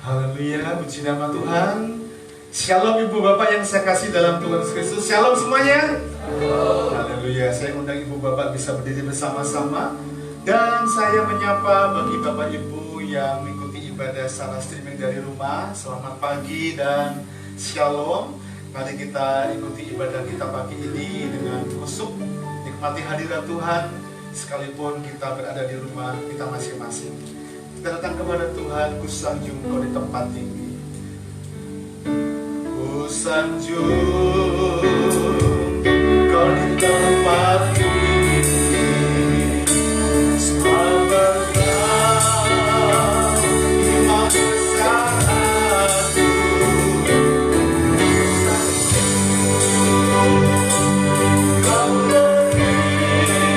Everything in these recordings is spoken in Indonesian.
Haleluya, puji nama Tuhan. Shalom Ibu Bapak yang saya kasih dalam Tuhan Yesus Kristus. Shalom semuanya. Haleluya, saya undang Ibu Bapak bisa berdiri bersama-sama. Dan saya menyapa bagi Bapak Ibu yang mengikuti ibadah secara streaming dari rumah. Selamat pagi dan shalom. Mari kita ikuti ibadah kita pagi ini dengan khusyuk, nikmati hadirat Tuhan. Sekalipun kita berada di rumah kita masing-masing, kita datang kepada Tuhan, kusanjung Kau di tempat tinggi. Kusanjung Kau di tempat tinggi, semua berkah Imam besar aku. Kau lebih dari yang lain,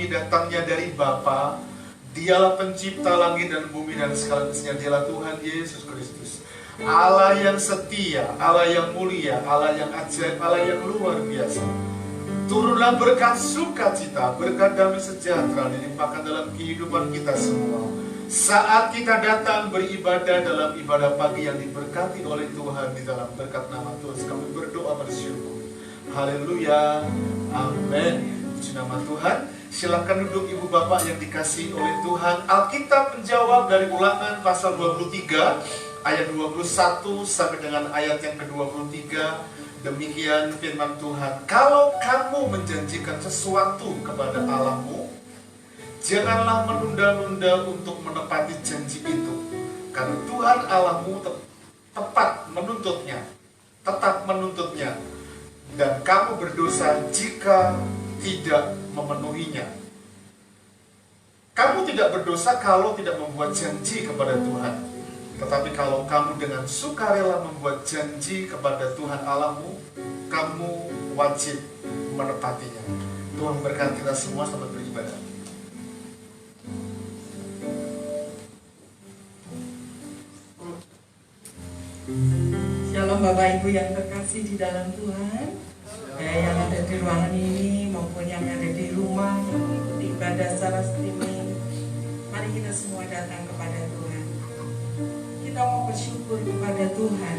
yang datangnya dari Bapa. Dialah pencipta langit dan bumi dan segala isinya. Dialah Tuhan Yesus Kristus, Allah yang setia, Allah yang mulia, Allah yang ajaib, Allah yang luar biasa. Turunlah berkat sukacita, berkat damai sejahtera dilimpahkan dalam kehidupan kita semua saat kita datang beribadah dalam ibadah pagi yang diberkati oleh Tuhan. Di dalam berkat nama Tuhan kami berdoa bersyukur. Haleluya, amin. Puji nama Tuhan. Silakan duduk Ibu Bapak yang dikasihi oleh Tuhan. Alkitab menjawab dari Ulangan pasal 23 ayat 21 sampai dengan ayat yang ke-23. Demikian firman Tuhan. Kalau kamu menjanjikan sesuatu kepada Allahmu, janganlah menunda-nunda untuk menepati janji itu, karena Tuhan Allahmu tepat menuntutnya, tetap menuntutnya, dan kamu berdosa jika tidak memenuhinya. Kamu tidak berdosa kalau tidak membuat janji kepada Tuhan. Tetapi kalau kamu dengan sukarela membuat janji kepada Tuhan Allahmu, kamu wajib menepatinya. Tuhan berkati kita semua selamat beribadah. Shalom Bapak Ibu yang terkasih di dalam Tuhan, yang ada di ruangan ini maupun yang ada di rumah yang mengikuti ibadah secara streaming. Mari kita semua datang kepada Tuhan. Kita mau bersyukur kepada Tuhan,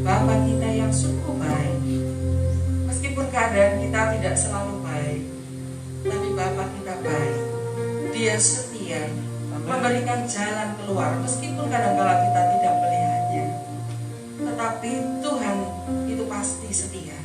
Bapa kita yang sungguh baik. Meskipun keadaan kita tidak selalu baik, tapi Bapa kita baik. Dia setia memberikan jalan keluar meskipun kadang-kala kita tidak melihatnya. Tetapi Tuhan itu pasti setia.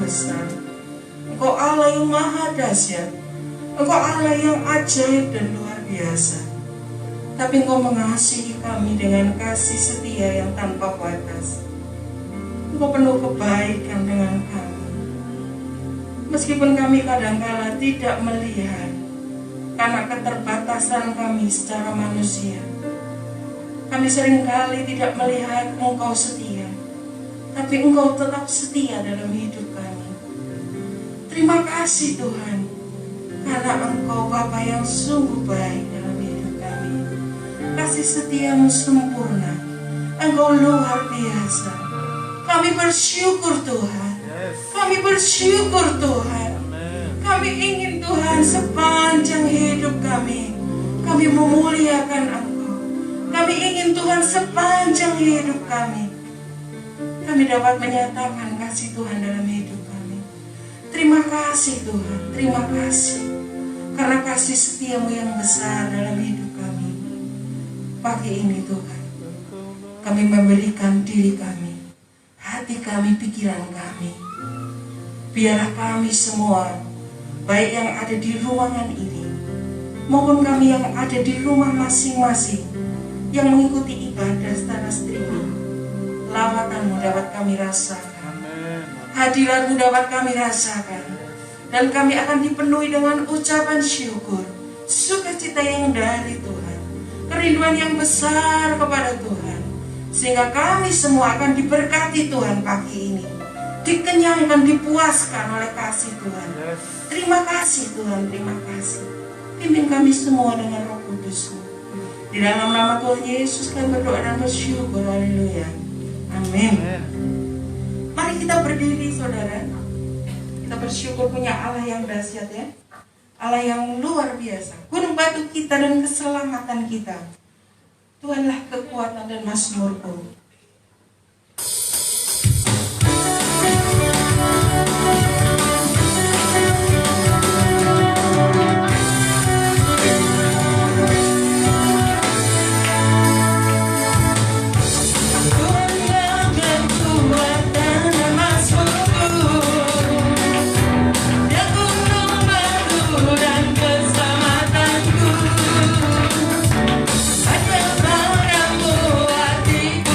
besar. Engkau Allah yang maha dahsyat. Engkau Allah yang ajaib dan luar biasa. Tapi Engkau mengasihi kami dengan kasih setia yang tanpa batas. Engkau penuh kebaikan dengan kami. Meskipun kami kadangkala tidak melihat karena keterbatasan kami secara manusia. Kami seringkali tidak melihat Engkau setia, tapi Engkau tetap setia dalam hidup kami. Terima kasih Tuhan, karena Engkau Bapa yang sungguh baik dalam hidup kami. Kasih setiamu sempurna, Engkau luar biasa. Kami bersyukur Tuhan, kami bersyukur Tuhan. Kami ingin Tuhan sepanjang hidup kami memuliakan Engkau. Kami ingin Tuhan sepanjang hidup kami dapat menyatakan kasih Tuhan dalam hidup kami. Terima kasih Tuhan, terima kasih karena kasih setiamu yang besar dalam hidup kami. Pagi ini Tuhan, kami memberikan diri kami, hati kami, pikiran kami. Biarlah kami semua, baik yang ada di ruangan ini maupun kami yang ada di rumah masing-masing yang mengikuti ibadah secara streaming, lawatan-Mu dapat kami rasakan, hadirat-Mu dapat kami rasakan, dan kami akan dipenuhi dengan ucapan syukur, sukacita yang dari Tuhan, kerinduan yang besar kepada Tuhan, sehingga kami semua akan diberkati Tuhan pagi ini, dikenyangkan, dipuaskan oleh kasih Tuhan. Terima kasih Tuhan, terima kasih. Pimpin kami semua dengan Roh Kudus-Mu. Di dalam nama Tuhan Yesus kami berdoa dan bersyukur. Haleluya. Amin. Mari kita berdiri saudara. Kita bersyukur punya Allah yang dahsyat ya. Allah yang luar biasa. Gunung batu kita dan keselamatan kita. Tuhanlah kekuatan dan mazmurku. Hanya padamu hatiku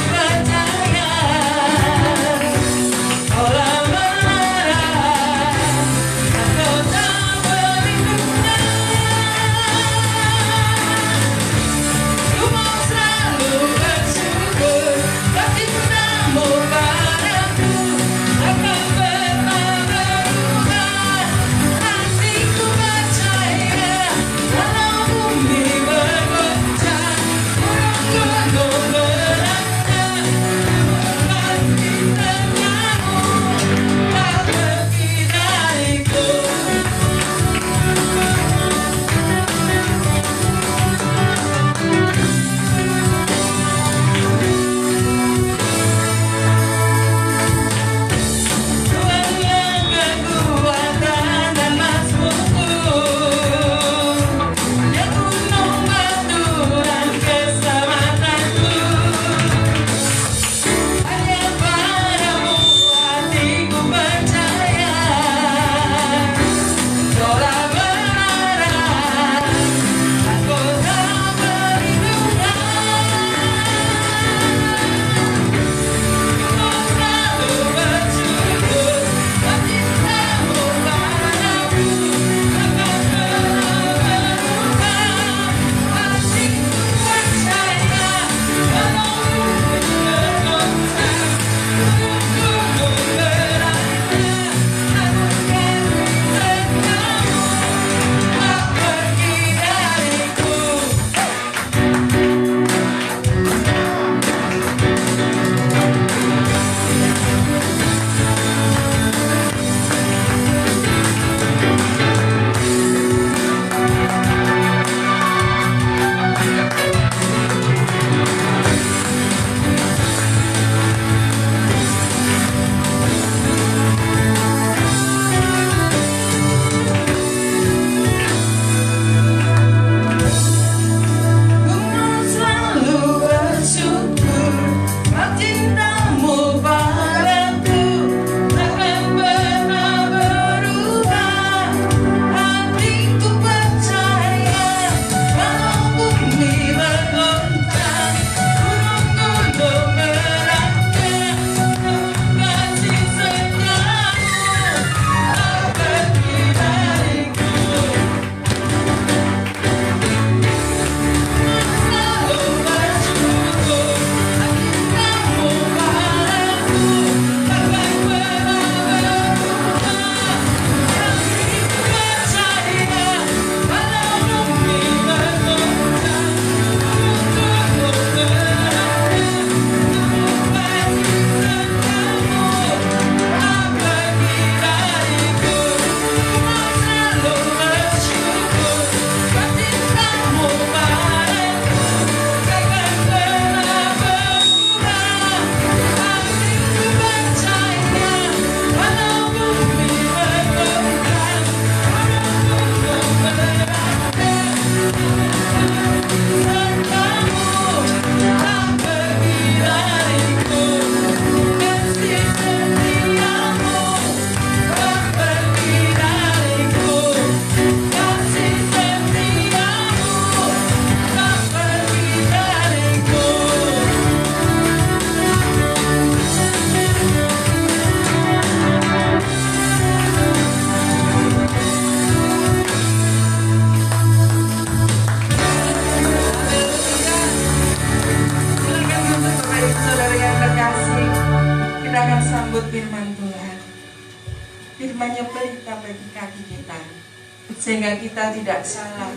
sehingga kita tidak salah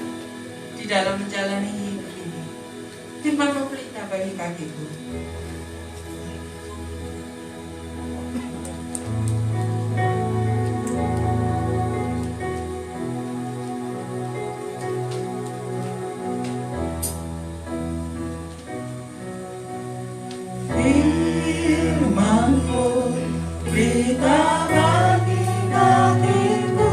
di dalam menjalani hidup ini. Firman-Mu pelita bagi kakiku. Firman-Mu pelita bagi kakiku,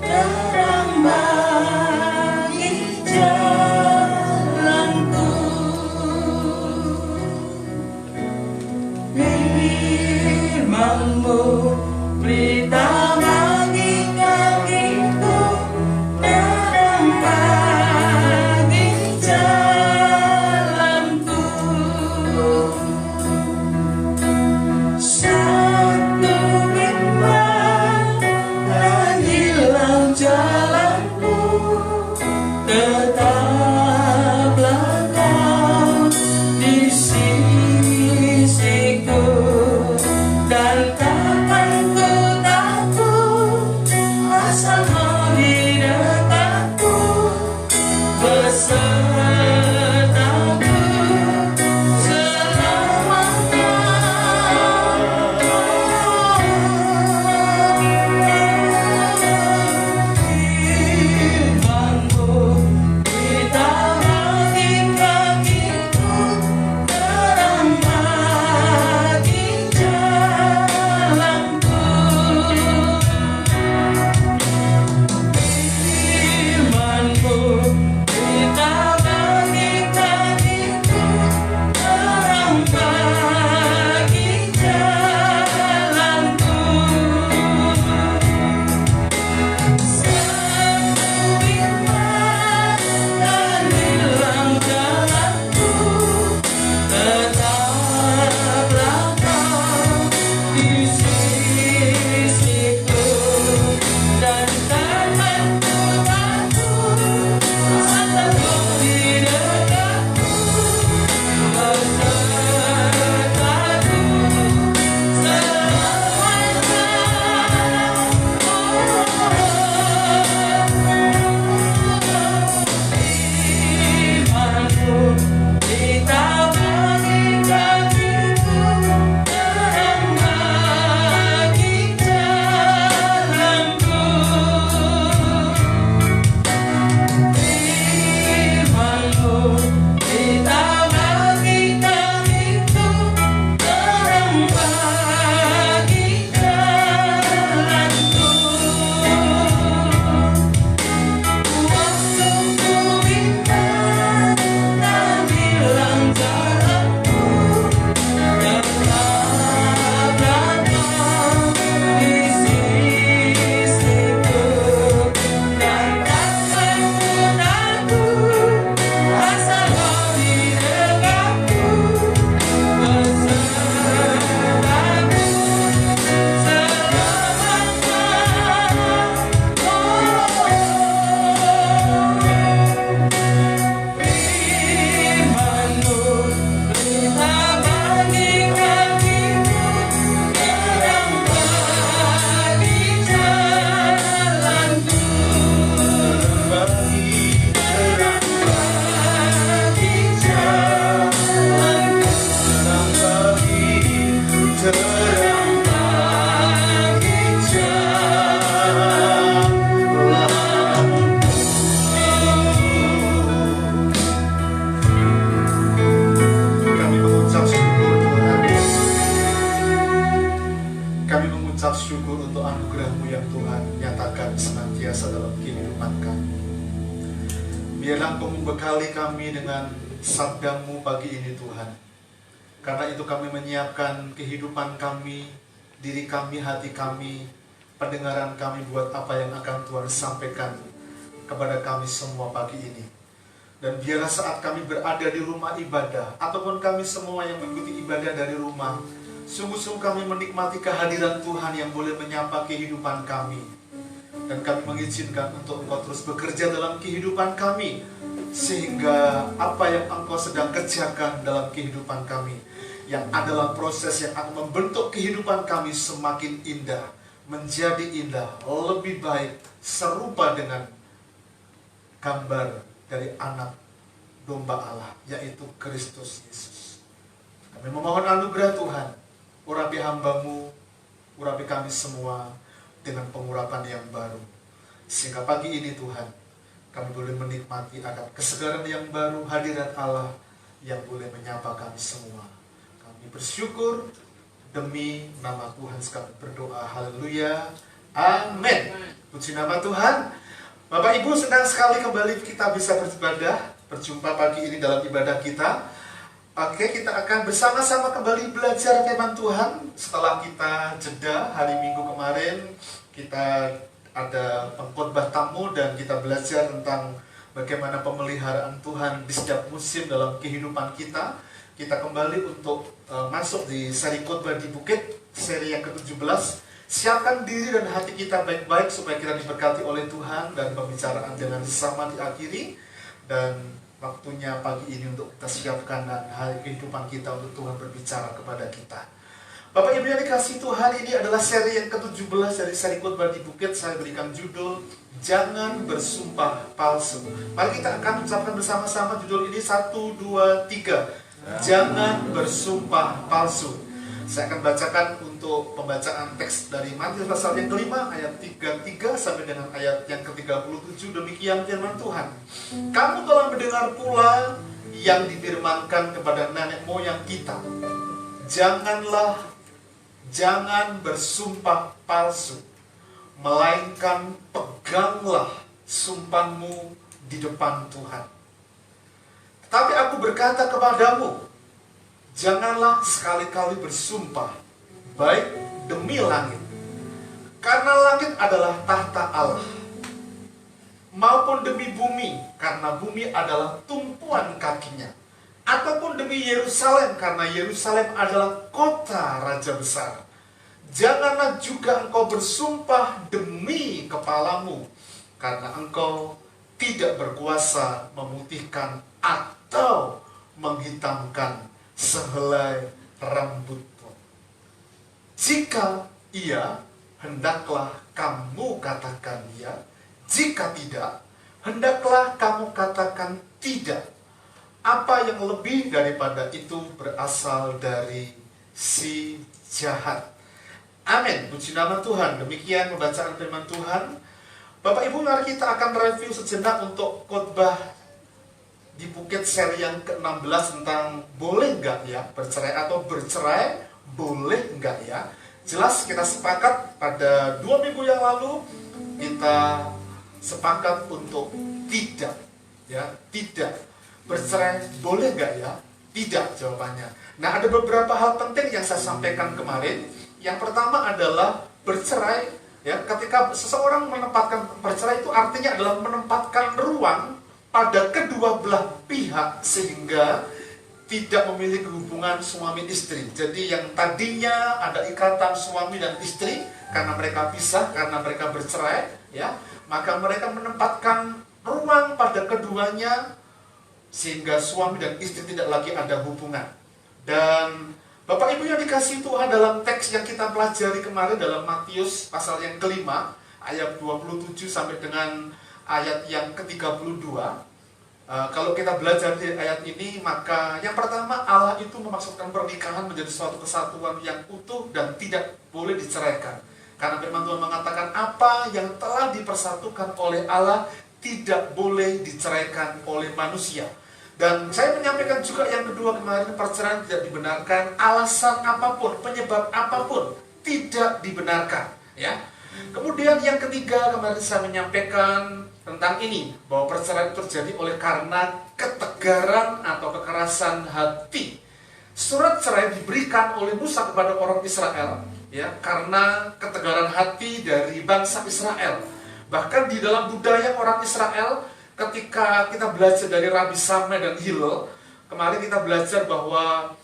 terang bagi jalanku. Firman-Mu pelita bagi kakiku, terang bagi jalanku. Satu firman dan hilang jalanku, tetaplah Kau di sisiku, dan takkan ku takut asal Kau di dekatku, besertaku selamanya. Firman-Mu pelita bagi kakiku, terang bagi jalanku. Firman-Mu pelita bagi kakiku, terang bagi jalanku. Satu firman dan hilang jalanku, tetaplah Kau di sisiku, dan takkan ku takut asal Kau di dekatku, besertaku Firman-Mu pelita bagi kakiku, terang bagi jalanku. Firman-Mu pelita bagi kakiku, terang bagi jalanku. Waktu ku bimbang dan hilang jalanku, tetaplah Kau di sisiku, dan takkan ku takut asal Kau di dekatku, besertaku Firman-Mu pelita bagi kakiku, terang bagi jalanku. Bagi jalanku, Terang bagi terang bagi jalanku. Kami mengucap syukur Tuhan. Kami mengucap syukur untuk anugerah-Mu yang Tuhan nyatakan senantiasa dalam kehidupan kami. Biarlah Engkau membekali kami dengan sabda-Mu pagi ini Tuhan. Karena itu kami menyiapkan kehidupan kami, diri kami, hati kami, pendengaran kami buat apa yang akan Tuhan sampaikan kepada kami semua pagi ini. Dan biarlah saat kami berada di rumah ibadah, ataupun kami semua yang mengikuti ibadah dari rumah, sungguh-sungguh kami menikmati kehadiran Tuhan yang boleh menyapa kehidupan kami. Dan kami mengizinkan untuk Engkau terus bekerja dalam kehidupan kami, sehingga apa yang Engkau sedang kerjakan dalam kehidupan kami, yang adalah proses yang akan membentuk kehidupan kami semakin indah, menjadi indah, lebih baik, serupa dengan gambar dari anak domba Allah, yaitu Kristus Yesus. Kami memohon anugerah Tuhan, urapi hambamu, urapi kami semua dengan pengurapan yang baru. Sehingga pagi ini Tuhan, kami boleh menikmati akan kesegaran yang baru, hadirat Allah yang boleh menyapa kami semua. Kami bersyukur demi nama Tuhan, kami berdoa, haleluya, amin. Puji nama Tuhan. Bapak Ibu, senang sekali kembali kita bisa beribadah, berjumpa pagi ini dalam ibadah kita. Oke, kita akan bersama-sama kembali belajar firman Tuhan. Setelah kita jeda hari Minggu kemarin, kita ada pengkhotbah tamu dan kita belajar tentang bagaimana pemeliharaan Tuhan di setiap musim dalam kehidupan kita. Kita kembali untuk masuk di seri khotbah di bukit, seri yang ke-17. Siapkan diri dan hati kita baik-baik supaya kita diberkati oleh Tuhan dan pembicaraan dengan sesama diakhiri. Dan waktunya pagi ini untuk kita siapkan dan hari kehidupan kita untuk Tuhan berbicara kepada kita. Bapak Ibu yang dikasihi Tuhan, ini adalah seri yang ke-17 dari seri khotbah di bukit. Saya berikan judul Jangan Bersumpah Palsu. Mari kita akan ucapkan bersama-sama judul ini, 1, 2, 3. Jangan bersumpah palsu. Saya akan bacakan untuk pembacaan teks dari Matius pasal yang kelima ayat 33 sampai dengan ayat yang ke-37. Demikian firman Tuhan. Kamu telah mendengar pula yang difirmankan kepada nenek moyang kita, jangan bersumpah palsu, melainkan peganglah sumpahmu di depan Tuhan. Tapi aku berkata kepadamu, janganlah sekali-kali bersumpah, baik demi langit, karena langit adalah tahta Allah, maupun demi bumi, karena bumi adalah tumpuan kakinya, ataupun demi Yerusalem, karena Yerusalem adalah kota raja besar. Janganlah juga engkau bersumpah demi kepalamu, karena engkau tidak berkuasa memutihkan atau menghitamkan sehelai rambut pun. Jika iya, hendaklah kamu katakan ya. Jika tidak, hendaklah kamu katakan tidak. Apa yang lebih daripada itu berasal dari si jahat. Amin. Puji nama Tuhan. Demikian pembacaan firman Tuhan. Bapak Ibu, mari kita akan review sejenak untuk khotbah di bukit seri yang ke-16 tentang boleh nggak ya bercerai, atau bercerai boleh nggak ya. Jelas kita sepakat pada 2 minggu yang lalu, kita sepakat untuk tidak ya, tidak bercerai boleh nggak ya, tidak jawabannya. Nah, ada beberapa hal penting yang saya sampaikan kemarin. Yang pertama adalah bercerai ya, ketika seseorang menempatkan bercerai itu artinya adalah menempatkan ruang pada kedua belah pihak sehingga tidak memiliki hubungan suami istri. Jadi yang tadinya ada ikatan suami dan istri karena mereka pisah, karena mereka bercerai ya, maka mereka menempatkan ruang pada keduanya sehingga suami dan istri tidak lagi ada hubungan. Dan Bapak Ibu yang dikasihi Tuhan, dalam teks yang kita pelajari kemarin dalam Matius pasal yang kelima ayat 27 sampai dengan ayat yang ke-32, kalau kita belajar di ayat ini, maka yang pertama, Allah itu memaksudkan pernikahan menjadi suatu kesatuan yang utuh dan tidak boleh diceraikan. Karena firman Tuhan mengatakan apa yang telah dipersatukan oleh Allah tidak boleh diceraikan oleh manusia. Dan saya menyampaikan juga yang kedua kemarin, perceraian tidak dibenarkan, alasan apapun, penyebab apapun tidak dibenarkan ya. Kemudian yang ketiga kemarin saya menyampaikan tentang ini, bahwa perceraian terjadi oleh karena ketegaran atau kekerasan hati. Surat cerai diberikan oleh Musa kepada orang Israel ya, karena ketegaran hati dari bangsa Israel. Bahkan di dalam budaya orang Israel, ketika kita belajar dari Rabi Samai dan Hillel, kemarin kita belajar bahwa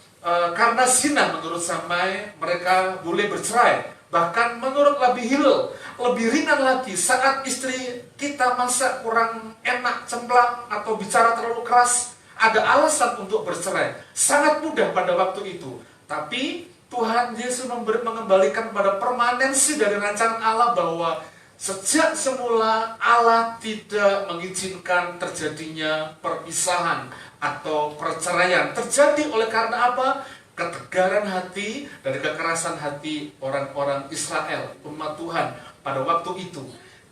karena zina menurut Samai mereka boleh bercerai. Bahkan menurut Rabi Hillel lebih ringan lagi, saat istri kita masak kurang enak, cemplang, atau bicara terlalu keras, ada alasan untuk bercerai. Sangat mudah pada waktu itu. Tapi Tuhan Yesus mengembalikan pada permanensi dari rancangan Allah, bahwa sejak semula Allah tidak mengizinkan terjadinya perpisahan atau perceraian. Terjadi oleh karena apa? Ketegaran hati dan kekerasan hati orang-orang Israel, umat Tuhan pada waktu itu.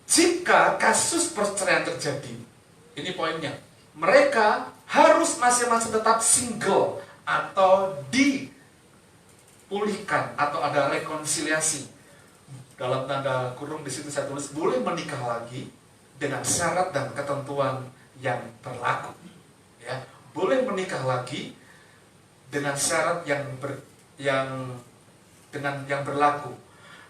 Jika kasus perceraian terjadi, ini poinnya, mereka harus masing-masing tetap single atau dipulihkan atau ada rekonsiliasi. Dalam tanda kurung di situ saya tulis boleh menikah lagi dengan syarat dan ketentuan yang berlaku. Ya, boleh menikah lagi dengan syarat yang berlaku.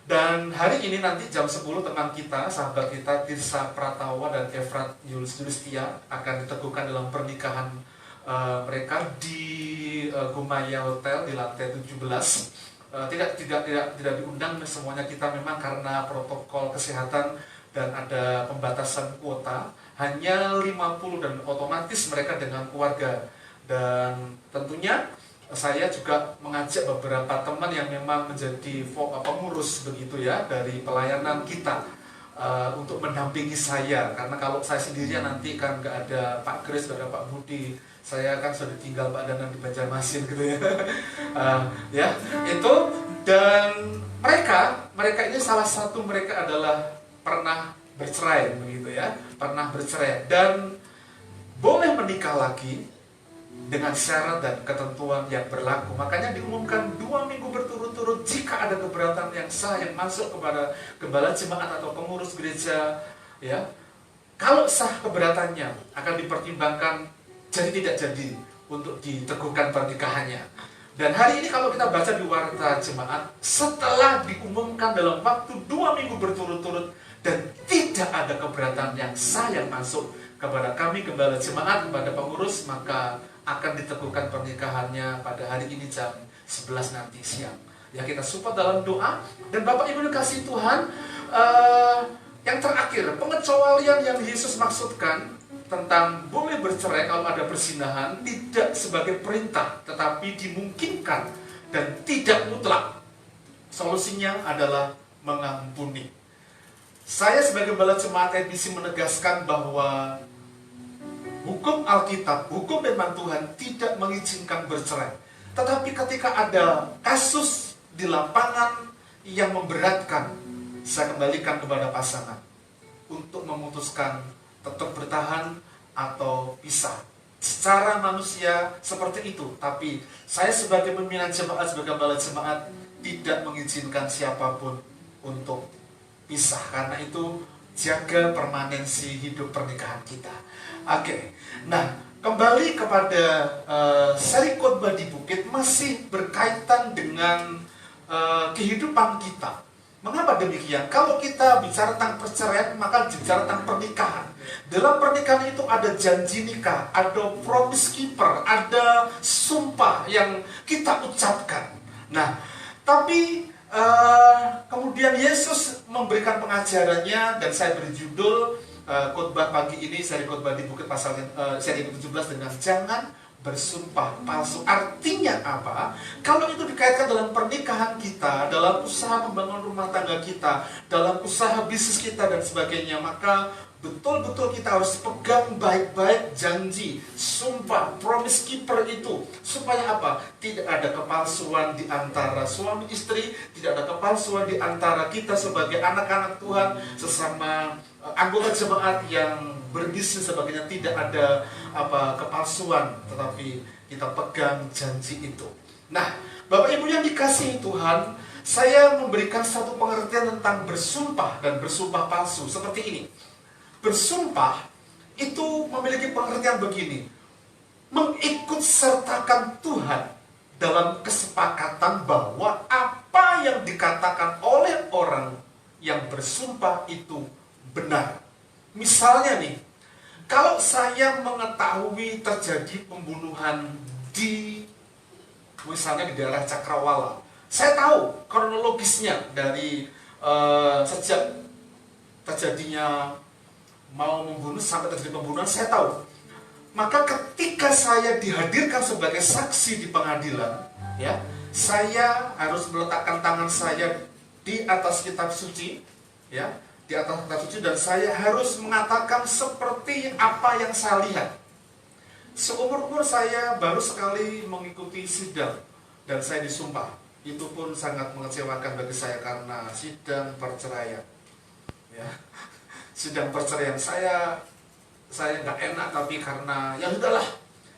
Dan hari ini nanti jam 10 teman kita, sahabat kita Tirsa Pratawa dan Efrat Julistia akan diteguhkan dalam pernikahan mereka di Gumaya Hotel di lantai 17. Tidak diundang semuanya kita memang karena protokol kesehatan dan ada pembatasan kuota, hanya 50 dan otomatis mereka dengan keluarga. Dan tentunya saya juga mengajak beberapa teman yang memang menjadi pengurus begitu ya dari pelayanan kita untuk mendampingi saya, karena kalau saya sendirian nanti kan nggak ada Pak Kris, nggak ada Pak Budi, saya kan sudah tinggal Pak Danan di Banjarmasin gitu ya. Ya itu, dan mereka ini salah satu mereka adalah pernah bercerai begitu ya, pernah bercerai dan boleh menikah lagi dengan syarat dan ketentuan yang berlaku. Makanya diumumkan 2 minggu berturut-turut. Jika ada keberatan yang sah yang masuk kepada gembala jemaat atau pengurus gereja, ya, kalau sah keberatannya akan dipertimbangkan jadi tidak jadi untuk diteguhkan pernikahannya. Dan hari ini kalau kita baca di Warta Jemaat, setelah diumumkan dalam waktu 2 minggu berturut-turut dan tidak ada keberatan yang sah yang masuk kepada kami gembala jemaat, kepada pengurus, maka akan diteguhkan pernikahannya pada hari ini jam 11 nanti siang. Ya, kita support dalam doa. Dan Bapak Ibu dikasih Tuhan, yang terakhir, pengecualian yang Yesus maksudkan tentang boleh bercerai kalau ada perzinahan tidak sebagai perintah, tetapi dimungkinkan dan tidak mutlak. Solusinya adalah mengampuni. Saya sebagai gembala jemaat NBC menegaskan bahwa hukum Alkitab, hukum firman Tuhan tidak mengizinkan bercerai. Tetapi ketika ada kasus di lapangan yang memberatkan, saya kembalikan kepada pasangan untuk memutuskan tetap bertahan atau pisah. Secara manusia seperti itu, tapi saya sebagai pimpinan jemaat, sebagai gembala jemaat tidak mengizinkan siapapun untuk pisah. Karena itu jaga permanensi hidup pernikahan kita. Oke, nah kembali kepada seri khotbah di bukit, masih berkaitan dengan kehidupan kita. Mengapa demikian? Kalau kita bicara tentang perceraian, maka bicara tentang pernikahan. Dalam pernikahan itu ada janji nikah, ada promise keeper, ada sumpah yang kita ucapkan. Nah, tapi kemudian Yesus memberikan pengajarannya, dan saya beri judul khotbah pagi ini, seri khotbah di bukit pasal seri ke-17 dengan jangan bersumpah palsu. Artinya apa? Kalau itu dikaitkan dalam pernikahan kita, dalam usaha membangun rumah tangga kita, dalam usaha bisnis kita dan sebagainya, maka betul-betul kita harus pegang baik-baik janji, sumpah, promise keeper itu. Supaya apa? Tidak ada kepalsuan di antara suami istri, tidak ada kepalsuan di antara kita sebagai anak-anak Tuhan, sesama anggota jemaat yang berbisnis sebagainya. Tidak ada kepalsuan, tetapi kita pegang janji itu. Nah, Bapak Ibu yang dikasihi Tuhan, saya memberikan satu pengertian tentang bersumpah dan bersumpah palsu seperti ini. Bersumpah itu memiliki pengertian begini: mengikut sertakan Tuhan dalam kesepakatan bahwa apa yang dikatakan oleh orang yang bersumpah itu benar. Misalnya nih, kalau saya mengetahui terjadi pembunuhan misalnya di daerah Cakrawala, saya tahu kronologisnya dari sejak terjadinya mau membunuh sampai terjadi pembunuhan, saya tahu. Maka ketika saya dihadirkan sebagai saksi di pengadilan, ya, saya harus meletakkan tangan saya di atas kitab suci, ya, di atas kitab suci, dan saya harus mengatakan seperti apa yang saya lihat. Seumur-umur saya baru sekali mengikuti sidang dan saya disumpah. Itu pun sangat mengecewakan bagi saya karena sidang perceraian, ya. Sidang perceraian saya nggak enak, tapi karena ya udahlah,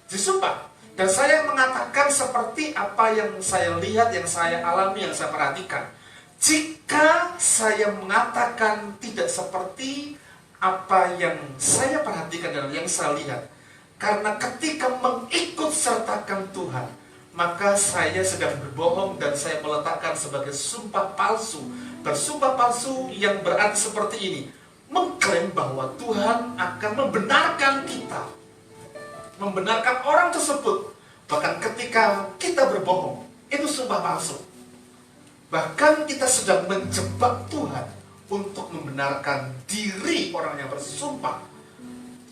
disumpah. Dan saya mengatakan seperti apa yang saya lihat, yang saya alami, yang saya perhatikan. Jika saya mengatakan tidak seperti apa yang saya perhatikan dan yang saya lihat, karena ketika mengikut sertakan Tuhan, maka saya sedang berbohong dan saya meletakkan sebagai sumpah palsu. Bersumpah palsu yang berarti seperti ini, mengklaim bahwa Tuhan akan membenarkan kita, membenarkan orang tersebut. Bahkan ketika kita berbohong, itu sumpah palsu. Bahkan kita sedang menjebak Tuhan untuk membenarkan diri orang yang bersumpah.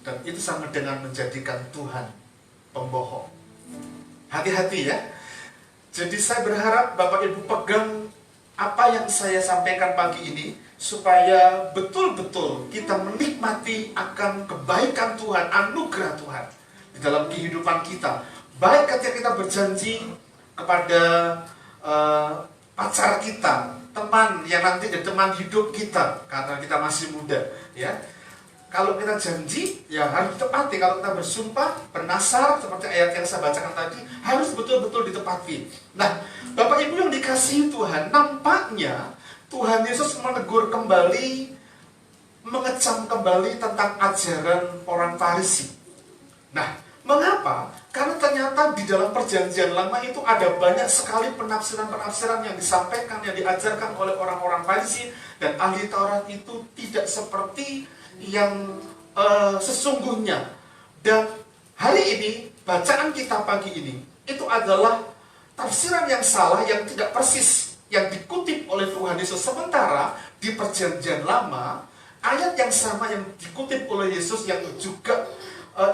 Dan itu sama dengan menjadikan Tuhan pembohong. Hati-hati ya. Jadi saya berharap Bapak Ibu pegang apa yang saya sampaikan pagi ini, supaya betul-betul kita menikmati akan kebaikan Tuhan, anugerah Tuhan di dalam kehidupan kita. Baik ketika kita berjanji kepada pacar kita, teman yang nanti jadi teman hidup kita karena kita masih muda, ya. Kalau kita janji, ya harus ditepati. Kalau kita bersumpah, bernasar, seperti ayat yang saya bacakan tadi, harus betul-betul ditepati. Nah, Bapak Ibu yang dikasihi Tuhan, nampaknya Tuhan Yesus menegur kembali, mengecam kembali tentang ajaran orang Farisi. Nah, mengapa? Karena ternyata di dalam perjanjian lama itu ada banyak sekali penafsiran-penafsiran yang disampaikan, yang diajarkan oleh orang-orang Farisi dan ahli Taurat itu tidak seperti yang sesungguhnya. Dan hari ini, bacaan kita pagi ini, itu adalah tafsiran yang salah, yang tidak persis, yang dikutip oleh Tuhan Yesus. Sementara di perjanjian lama, ayat yang sama yang dikutip oleh Yesus yang juga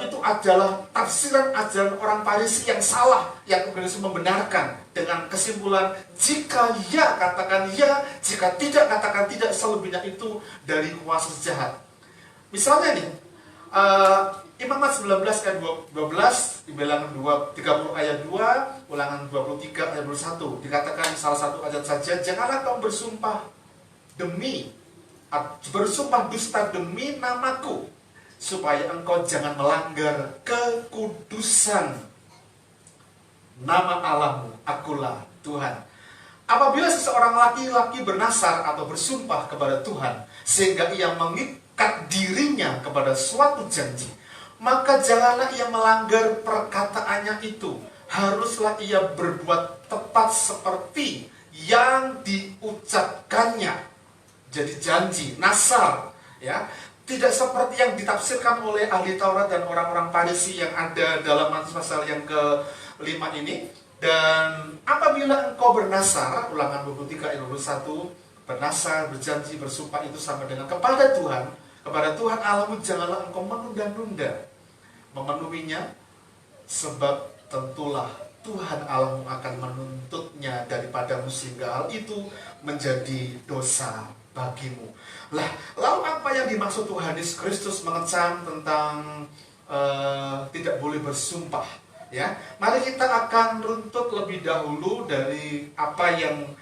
itu adalah tafsiran ajaran orang Farisi yang salah, yang kemudian Yesus membenarkan dengan kesimpulan, jika ya katakan ya, jika tidak katakan tidak, selebihnya itu dari kuasa jahat. Misalnya nih, Imamat 19 ayat 12, di bilangan 30 ayat 2, ulangan 23 ayat 21, dikatakan salah satu ayat saja, janganlah kamu bersumpah dusta demi namaku, supaya engkau jangan melanggar kekudusan nama Allahmu, akulah Tuhan. Apabila seseorang laki-laki bernasar atau bersumpah kepada Tuhan, sehingga ia mengikat dirinya kepada suatu janji, maka janganlah ia melanggar perkataannya itu. Haruslah ia berbuat tepat seperti yang diucapkannya. Jadi janji, nasar, ya. Tidak seperti yang ditafsirkan oleh ahli Taurat dan orang-orang Farisi yang ada dalam Matius pasal yang ke-5 ini. Dan apabila engkau bernasar, ulangan 23 ayat 21, bernasar, berjanji, bersumpah itu sama dengan kepada Tuhan Allahmu, janganlah engkau menunda-nunda memenuhinya, sebab tentulah Tuhan Allahmu akan menuntutnya daripadamu, sehingga hal itu menjadi dosa bagimu. Lah, lalu apa yang dimaksud Tuhan Yesus Kristus mengecam tentang tidak boleh bersumpah? Ya, mari kita akan runtut lebih dahulu dari apa yang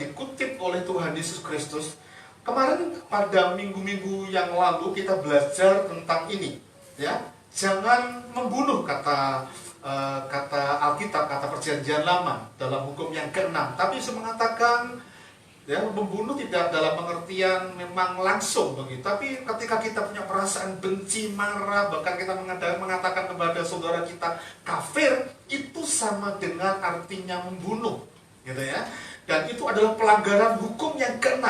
dikutip oleh Tuhan Yesus Kristus. Kemarin pada minggu-minggu yang lalu kita belajar tentang ini, ya. Jangan membunuh, kata Alkitab, kata Perjanjian Lama dalam hukum yang ke-6. Tapi Yesus mengatakan, ya, membunuh tidak dalam pengertian memang langsung begitu, tapi ketika kita punya perasaan benci, marah, bahkan kita mengatakan kepada saudara kita kafir, itu sama dengan artinya membunuh, gitu ya. Dan itu adalah pelanggaran hukum yang ke-6.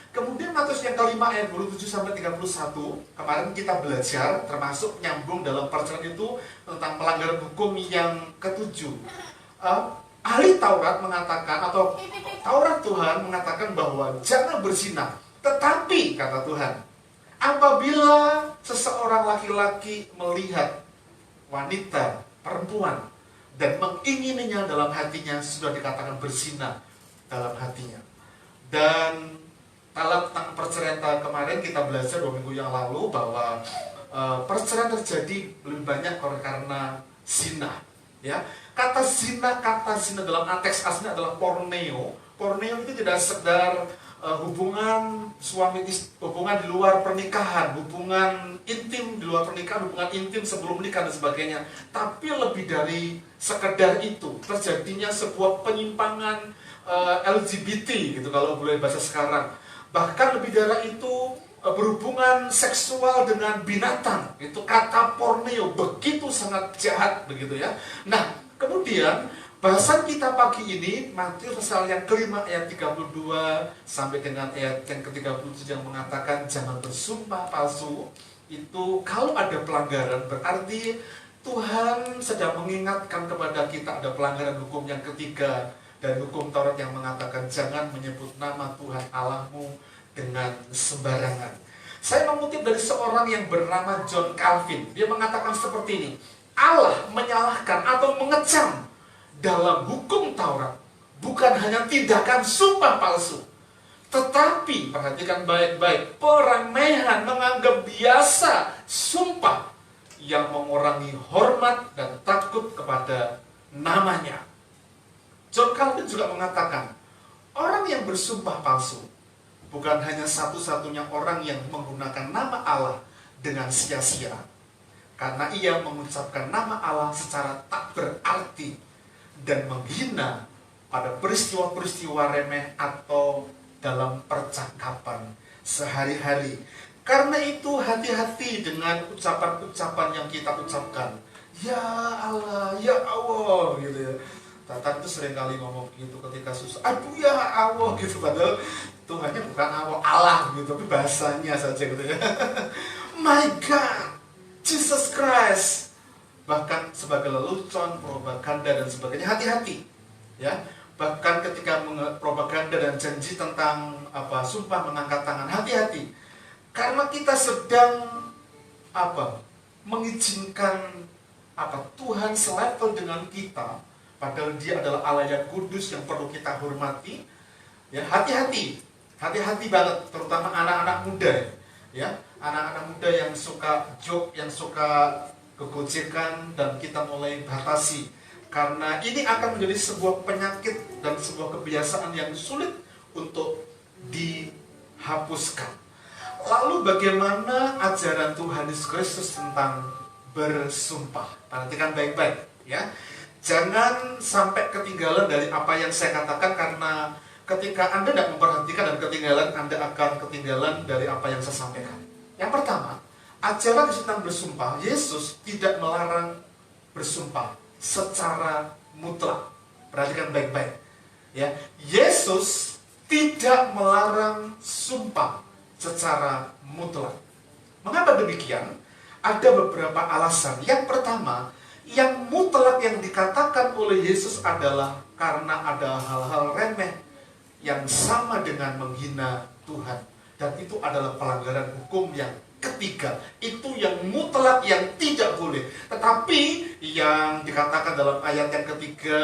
Kemudian Matius yang ke-5 ayat 27 sampai 31, kemarin kita belajar, termasuk nyambung dalam perceraian itu tentang pelanggaran hukum yang ke-7. Ahli Taurat mengatakan, atau Taurat Tuhan mengatakan bahwa jangan berzina. Tetapi, kata Tuhan, apabila seseorang laki-laki melihat wanita, perempuan, dan mengingininya dalam hatinya, sudah dikatakan berzina dalam hatinya. Dan kalau tentang perceraian kemarin kita belajar 2 minggu yang lalu bahwa perceraian terjadi lebih banyak karena zina. Ya, kata zina dalam teks aslinya adalah porneo. Porneo itu tidak sekedar hubungan suami istri, hubungan di luar pernikahan, hubungan intim di luar pernikahan, hubungan intim sebelum menikah dan sebagainya. Tapi lebih dari sekedar itu, terjadinya sebuah penyimpangan LGBT gitu kalau boleh bahasa sekarang. Bahkan lebih dari itu, berhubungan seksual dengan binatang. Itu kata porneo, begitu sangat jahat begitu ya. Nah, kemudian bahasan kita pagi ini Matius pasal yang kelima ayat 32 sampai dengan ayat yang ke-37 yang mengatakan jangan bersumpah palsu. Itu kalau ada pelanggaran berarti Tuhan sedang mengingatkan kepada kita ada pelanggaran hukum yang ketiga dari hukum Taurat yang mengatakan jangan menyebut nama Tuhan Allahmu dengan sembarangan. Saya mengutip dari seorang yang bernama John Calvin. Dia mengatakan seperti ini, Allah menyalahkan atau mengecam dalam hukum Taurat bukan hanya tindakan sumpah palsu, tetapi perhatikan baik-baik, peremehan menganggap biasa sumpah yang mengurangi hormat dan takut kepada namanya. John Calvin juga mengatakan orang yang bersumpah palsu bukan hanya satu-satunya orang yang menggunakan nama Allah dengan sia-sia, karena ia mengucapkan nama Allah secara tak berarti dan menghina pada peristiwa-peristiwa remeh atau dalam percakapan sehari-hari. Karena itu hati-hati dengan ucapan-ucapan yang kita ucapkan. Ya Allah, ya Allah gitu ya. Tatan itu sering kali ngomong gitu ketika susah. Aduh ya Allah gitu, padahal Tuhannya bukan Allah gitu, tapi bahasanya saja gitu ya. My God, Jesus Christ. Bahkan sebagai lelucon, propaganda dan sebagainya, hati-hati ya. Bahkan ketika propaganda dan janji tentang sumpah mengangkat tangan, hati-hati. Karena kita sedang mengizinkan Tuhan selevel dengan kita, padahal dia adalah Allah yang kudus yang perlu kita hormati. Ya, hati-hati banget, terutama anak-anak muda ya. Anak-anak muda yang suka joke, yang suka kegojekan, dan kita mulai batasi. Karena ini akan menjadi sebuah penyakit dan sebuah kebiasaan yang sulit untuk dihapuskan. Lalu bagaimana ajaran Tuhan Yesus Kristus tentang bersumpah? Perhatikan baik-baik ya. Jangan sampai ketinggalan dari apa yang saya katakan, karena ketika Anda tidak memperhatikan dan ketinggalan, Anda akan ketinggalan dari apa yang saya sampaikan. Yang pertama, ajaran tentang bersumpah, Yesus tidak melarang bersumpah secara mutlak. Perhatikan baik-baik ya. Yesus tidak melarang sumpah secara mutlak. Mengapa demikian? Ada beberapa alasan. Yang pertama, yang mutlak yang dikatakan oleh Yesus adalah karena ada hal-hal remeh yang sama dengan menghina Tuhan. Dan itu adalah pelanggaran hukum yang ketiga. Itu yang mutlak, yang tidak boleh. Tetapi yang dikatakan dalam ayat yang ketiga,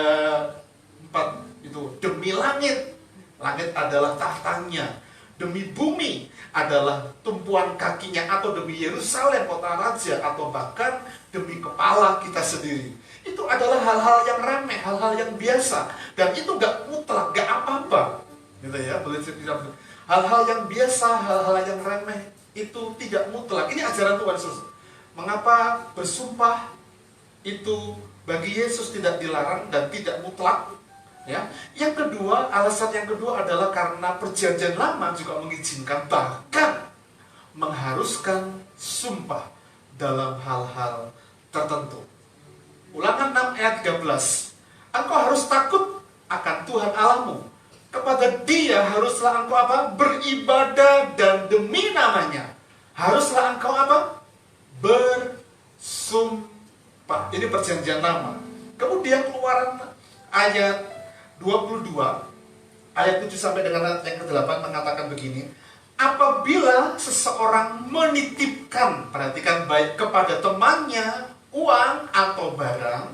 4 itu, demi langit, langit adalah tahtanya, demi bumi adalah tumpuan kakinya, atau demi Yerusalem kota raja, atau bahkan demi kepala kita sendiri. Itu adalah hal-hal yang remeh, hal-hal yang biasa, dan itu gak mutlak, gak apa-apa gitu ya. Hal-hal yang biasa, hal-hal yang remeh itu tidak mutlak. Ini ajaran Tuhan Yesus. Mengapa bersumpah itu bagi Yesus tidak dilarang dan tidak mutlak ya. Yang kedua, alasan yang kedua adalah karena perjanjian lama juga mengizinkan, bahkan mengharuskan sumpah dalam hal-hal tertentu. Ulangan 6 ayat 13. Engkau harus takut akan Tuhan Allahmu. Kepada Dia haruslah engkau beribadah, dan demi namanya haruslah engkau bersumpah. Ini perjanjian lama. Kemudian Keluaran ayat 22 ayat 7 sampai dengan ayat yang ke-8 mengatakan begini. Apabila seseorang menitipkan, perhatikan baik, kepada temannya uang atau barang,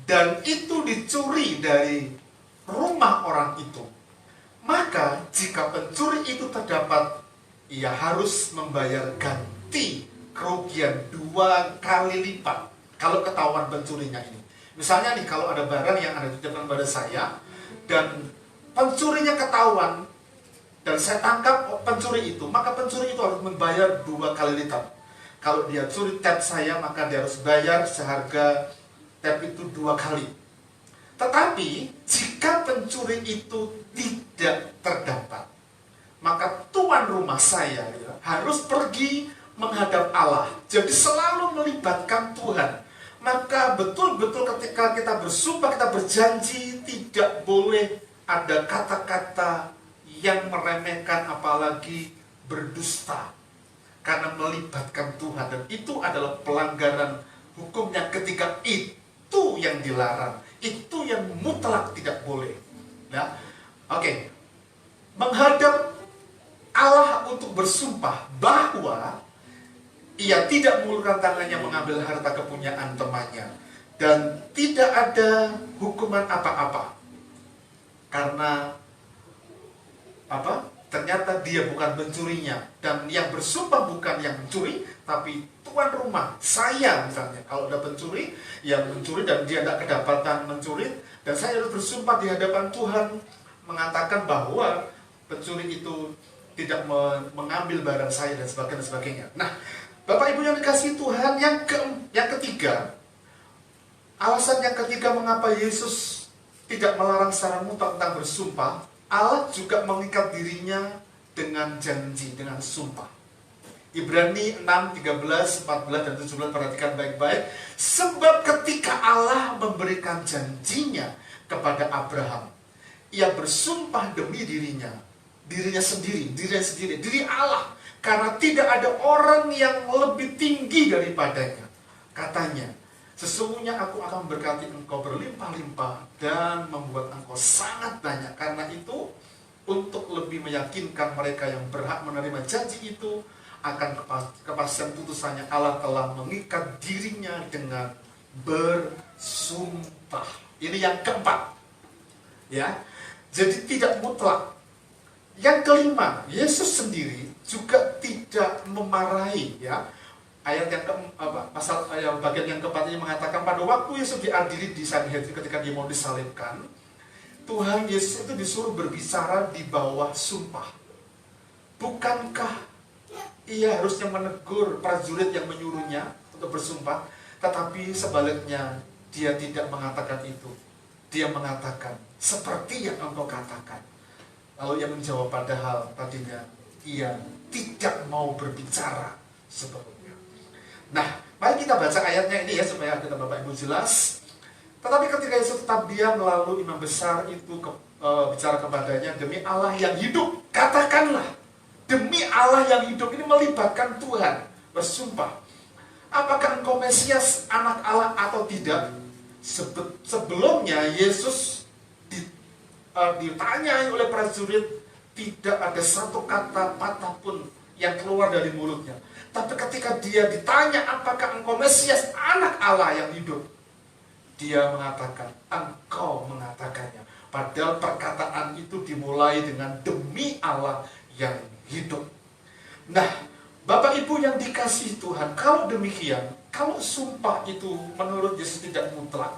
dan itu dicuri dari rumah orang itu, maka jika pencuri itu terdapat, ia harus membayar ganti kerugian 2 kali lipat kalau ketahuan pencurinya ini. Misalnya nih, kalau ada barang yang ada di depan pada saya dan pencurinya ketahuan dan saya tangkap pencuri itu, maka pencuri itu harus membayar 2 kali lipat. Kalau dia curi tab saya, maka dia harus bayar seharga tab itu 2 kali. Tetapi jika pencuri itu tidak terdapat, maka tuan rumah saya harus pergi menghadap Allah. Jadi selalu melibatkan Tuhan. Maka betul-betul ketika kita bersumpah, kita berjanji, tidak boleh ada kata-kata yang meremehkan, apalagi berdusta, karena melibatkan Tuhan. Dan itu adalah pelanggaran hukum yang ketiga. Itu yang dilarang, itu yang mutlak tidak boleh. Nah, oke. Menghadap Allah untuk bersumpah bahwa ia tidak mengulurkan tangannya mengambil harta kepunyaan temannya, dan tidak ada hukuman apa-apa. Karena apa? Ternyata dia bukan pencurinya, dan yang bersumpah bukan yang mencuri, tapi tuan rumah saya. Misalnya kalau ada pencuri yang mencuri dan dia tidak kedapatan mencuri, dan saya harus bersumpah di hadapan Tuhan mengatakan bahwa pencuri itu tidak mengambil barang saya dan sebagainya. Nah, Bapak Ibu yang dikasihi Tuhan, yang ketiga, alasan yang ketiga mengapa Yesus tidak melarang secara mutlak tentang bersumpah, Allah juga mengikat dirinya dengan janji, dengan sumpah. Ibrani 6, 13, 14, dan 17, perhatikan baik-baik. Sebab ketika Allah memberikan janjinya kepada Abraham, ia bersumpah demi dirinya sendiri, diri Allah. Karena tidak ada orang yang lebih tinggi daripadanya. Katanya, sesungguhnya aku akan memberkati engkau berlimpah-limpah dan membuat engkau sangat banyak. Karena itu, untuk lebih meyakinkan mereka yang berhak menerima janji itu akan kepastian putusannya, Allah telah mengikat dirinya dengan bersumpah. Ini yang keempat. Ya. Jadi tidak mutlak. Yang kelima, Yesus sendiri juga tidak memarahi, ya. Ayat yang pasal bagian yang keempat ini mengatakan, pada waktu Yesus diadili di Sanhedrin ketika dia mau disalibkan, Tuhan Yesus itu disuruh berbicara di bawah sumpah. Bukankah ia harusnya menegur prajurit yang menyuruhnya untuk bersumpah? Tetapi sebaliknya, dia tidak mengatakan itu. Dia mengatakan, seperti yang engkau katakan. Lalu ia menjawab, padahal tadinya ia tidak mau berbicara sebelumnya. Nah, mari kita baca ayatnya ini ya, supaya kita Bapak Ibu jelas. Tetapi ketika Yesus tetap diam, lalu imam besar itu bicara kepadanya, demi Allah yang hidup, katakanlah, demi Allah yang hidup. Ini melibatkan Tuhan, bersumpah, apakah engkau Mesias, anak Allah atau tidak? Sebelumnya Yesus ditanyai oleh prajurit, tidak ada satu kata patah pun yang keluar dari mulutnya. Tapi ketika dia ditanya, apakah engkau Mesias, anak Allah yang hidup, dia mengatakan, engkau mengatakannya. Padahal perkataan itu dimulai dengan demi Allah yang hidup. Nah, Bapak Ibu yang dikasihi Tuhan, kalau demikian, kalau sumpah itu menurut Yesus tidak mutlak,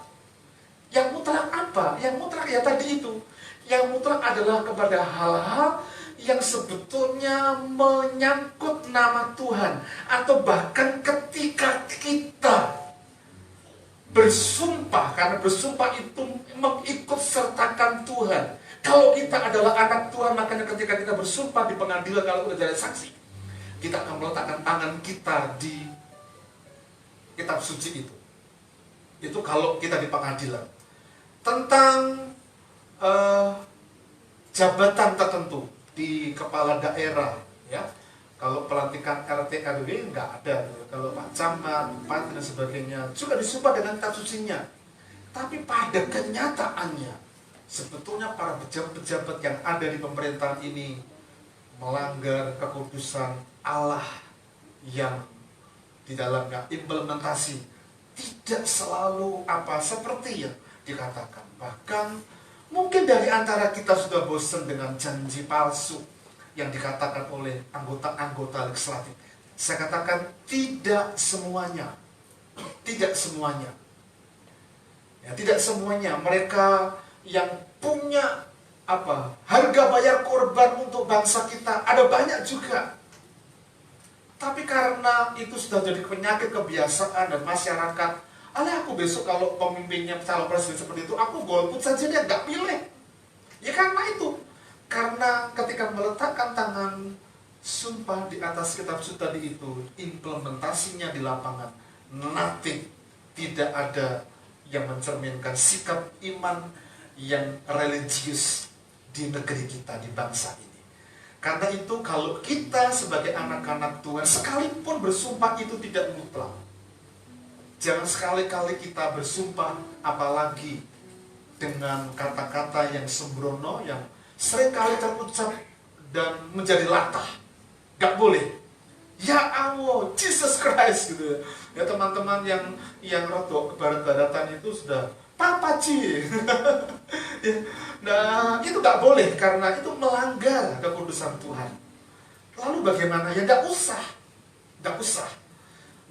yang mutlak apa? Yang mutlak ya tadi itu. Yang mutlak adalah kepada hal-hal yang sebetulnya menyangkut nama Tuhan. Atau bahkan ketika kita bersumpah, karena bersumpah itu mengikut sertakan Tuhan. Kalau kita adalah anak Tuhan, makanya ketika kita bersumpah di pengadilan, kalau udah jadi saksi, kita akan meletakkan tangan kita di kitab suci itu. Itu kalau kita di pengadilan. Tentang jabatan tertentu di kepala daerah, ya. Kalau pelantikan RT RW nggak ada, kalau Pak Camat, Bupati dan sebagainya juga disumpah dengan kitab sucinya. Tapi pada kenyataannya, sebetulnya para pejabat-pejabat yang ada di pemerintahan ini melanggar kekudusan Allah yang di dalamnya implementasi tidak selalu seperti yang dikatakan. Bahkan mungkin dari antara kita sudah bosan dengan janji palsu yang dikatakan oleh anggota-anggota legislatif. Saya katakan tidak semuanya. Tidak semuanya. Ya, tidak semuanya. Mereka yang punya harga bayar korban untuk bangsa kita ada banyak juga. Tapi karena itu sudah jadi penyakit kebiasaan dan masyarakat, aku besok kalau pemimpinnya calon presiden seperti itu, aku golput saja dia nggak pilih. Ya karena itu. Karena ketika meletakkan tangan sumpah di atas kitab suci tadi itu, implementasinya di lapangan, nothing. Tidak ada yang mencerminkan sikap iman yang religius di negeri kita, di bangsa ini. Karena itu kalau kita sebagai anak-anak Tuhan sekalipun bersumpah itu tidak mutlak. Jangan sekali-kali kita bersumpah apalagi dengan kata-kata yang sembrono, yang seringkali terucap dan menjadi latah. Gak boleh. Ya Allah, Jesus Christ gitu ya. Teman-teman yang rotok ke barat-baratan itu sudah Papa Ci. Nah, itu gak boleh karena itu melanggar kekudusan Tuhan. Lalu bagaimana? Ya gak usah.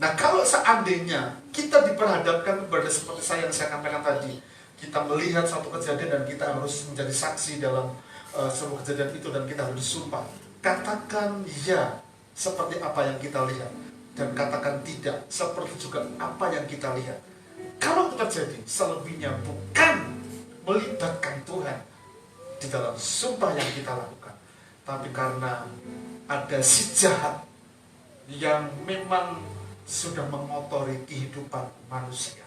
Nah, kalau seandainya kita diperhadapkan kepada seperti yang saya sampaikan tadi, kita melihat satu kejadian dan kita harus menjadi saksi dalam sebuah kejadian itu dan kita harus disumpah. Katakan ya seperti apa yang kita lihat dan katakan tidak seperti juga apa yang kita lihat. Kalau itu terjadi, selebihnya bukan melibatkan Tuhan di dalam sumpah yang kita lakukan, tapi karena ada si jahat yang memang sudah mengotori kehidupan manusia.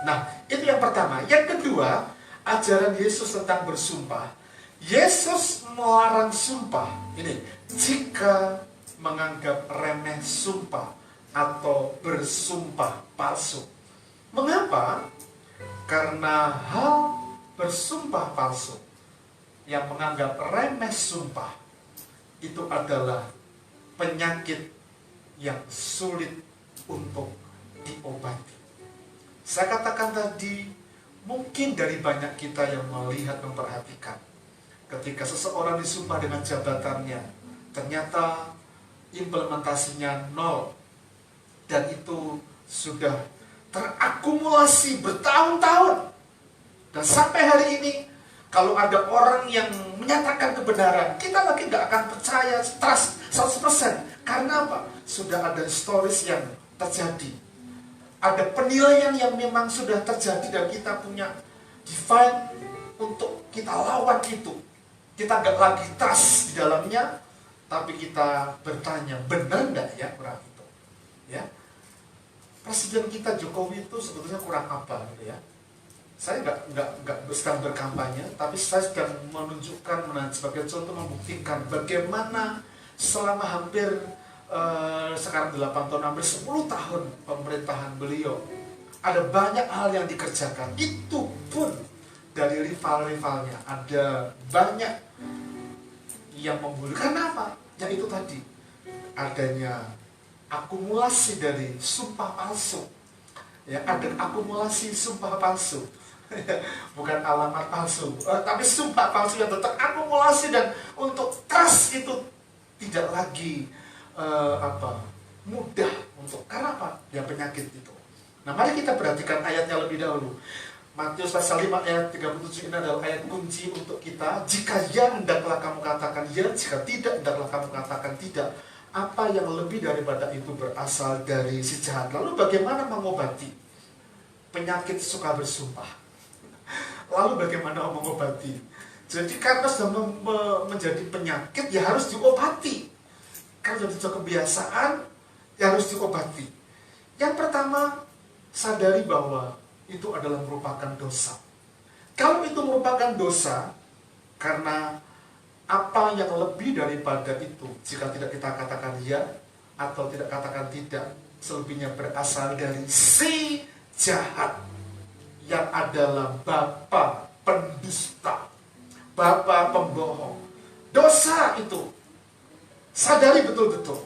Nah, itu yang pertama. Yang kedua, ajaran Yesus tentang bersumpah. Yesus melarang sumpah ini jika menganggap remeh sumpah atau bersumpah palsu. Mengapa? Karena hal bersumpah palsu yang menganggap remeh sumpah itu adalah penyakit yang sulit untuk diobati. Saya katakan tadi, mungkin dari banyak kita yang melihat, memperhatikan ketika seseorang disumpah dengan jabatannya, ternyata implementasinya nol, dan itu sudah terakumulasi bertahun-tahun. Dan sampai hari ini, kalau ada orang yang menyatakan kebenaran, kita lagi gak akan percaya, trust 100%. Karena apa? Sudah ada stories yang terjadi. Ada penilaian yang memang sudah terjadi dan kita punya divine untuk kita lawan itu. Kita gak lagi trust di dalamnya, tapi kita bertanya, benar gak ya orang itu? Ya, Presiden kita Jokowi itu sebetulnya kurang apa gitu ya. Saya nggak sedang berkampanye, tapi saya sedang menunjukkan sebagai contoh, membuktikan bagaimana selama hampir sekarang 8 tahun, hampir 10 tahun pemerintahan beliau, ada banyak hal yang dikerjakan. Itu pun dari rival-rivalnya ada banyak yang membuli. Karena apa? Ya itu tadi, adanya akumulasi dari sumpah palsu. Ya, ada akumulasi sumpah palsu. Bukan alamat palsu, tapi sumpah palsu yang terakumulasi, dan untuk trust itu tidak lagi mudah untuk, karena apa? Ya penyakit itu. Nah, mari kita perhatikan ayatnya lebih dahulu. Matius pasal 5 ayat 37 ini adalah ayat kunci untuk kita. Jika ya, hendaklah kamu katakan ya. Jika tidak, hendaklah kamu katakan tidak. Apa yang lebih daripada itu berasal dari si jahat. Lalu bagaimana mengobati penyakit suka bersumpah? Lalu bagaimana mengobati? Jadi karena sudah menjadi penyakit, ya harus diobati. Karena sudah kebiasaan, ya harus diobati. Yang pertama, sadari bahwa itu adalah merupakan dosa. Kalau itu merupakan dosa, karena apa yang lebih daripada itu, jika tidak kita katakan ya atau tidak katakan tidak, selebihnya berasal dari si jahat, yang adalah bapa pendusta, bapa pembohong. Dosa itu, sadari betul-betul.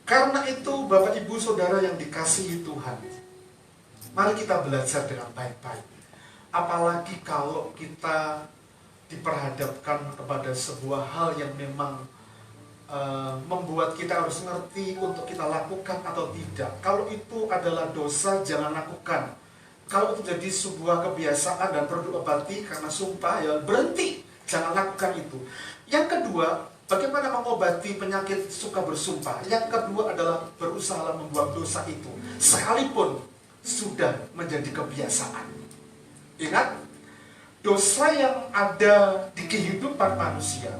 Karena itu Bapak Ibu Saudara yang dikasihi Tuhan, Mari kita belajar dengan baik-baik. Apalagi kalau kita diperhadapkan kepada sebuah hal yang memang membuat kita harus ngerti untuk kita lakukan atau tidak. Kalau itu adalah dosa, jangan lakukan. Kalau itu jadi sebuah kebiasaan dan perlu diobati karena sumpah, ya berhenti, jangan lakukan itu. Yang kedua, bagaimana mengobati penyakit suka bersumpah? Yang kedua adalah berusaha membuang dosa itu, sekalipun sudah menjadi kebiasaan. Ingat, dosa yang ada di kehidupan manusia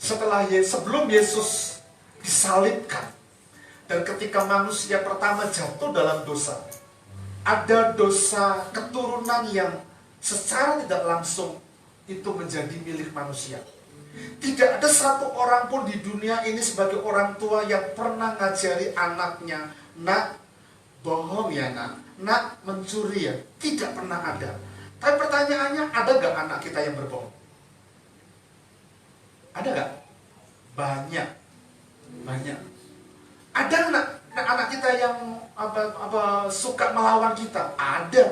sebelum Yesus disalibkan, dan ketika manusia pertama jatuh dalam dosa, ada dosa keturunan yang secara tidak langsung itu menjadi milik manusia. Tidak ada satu orang pun di dunia ini sebagai orang tua yang pernah ngajari anaknya, nak bohong ya nak mencuri ya. Tidak pernah ada. Tapi pertanyaannya, ada gak anak kita yang berbohong? Ada gak? Banyak. Ada anak kita yang suka melawan kita? Ada.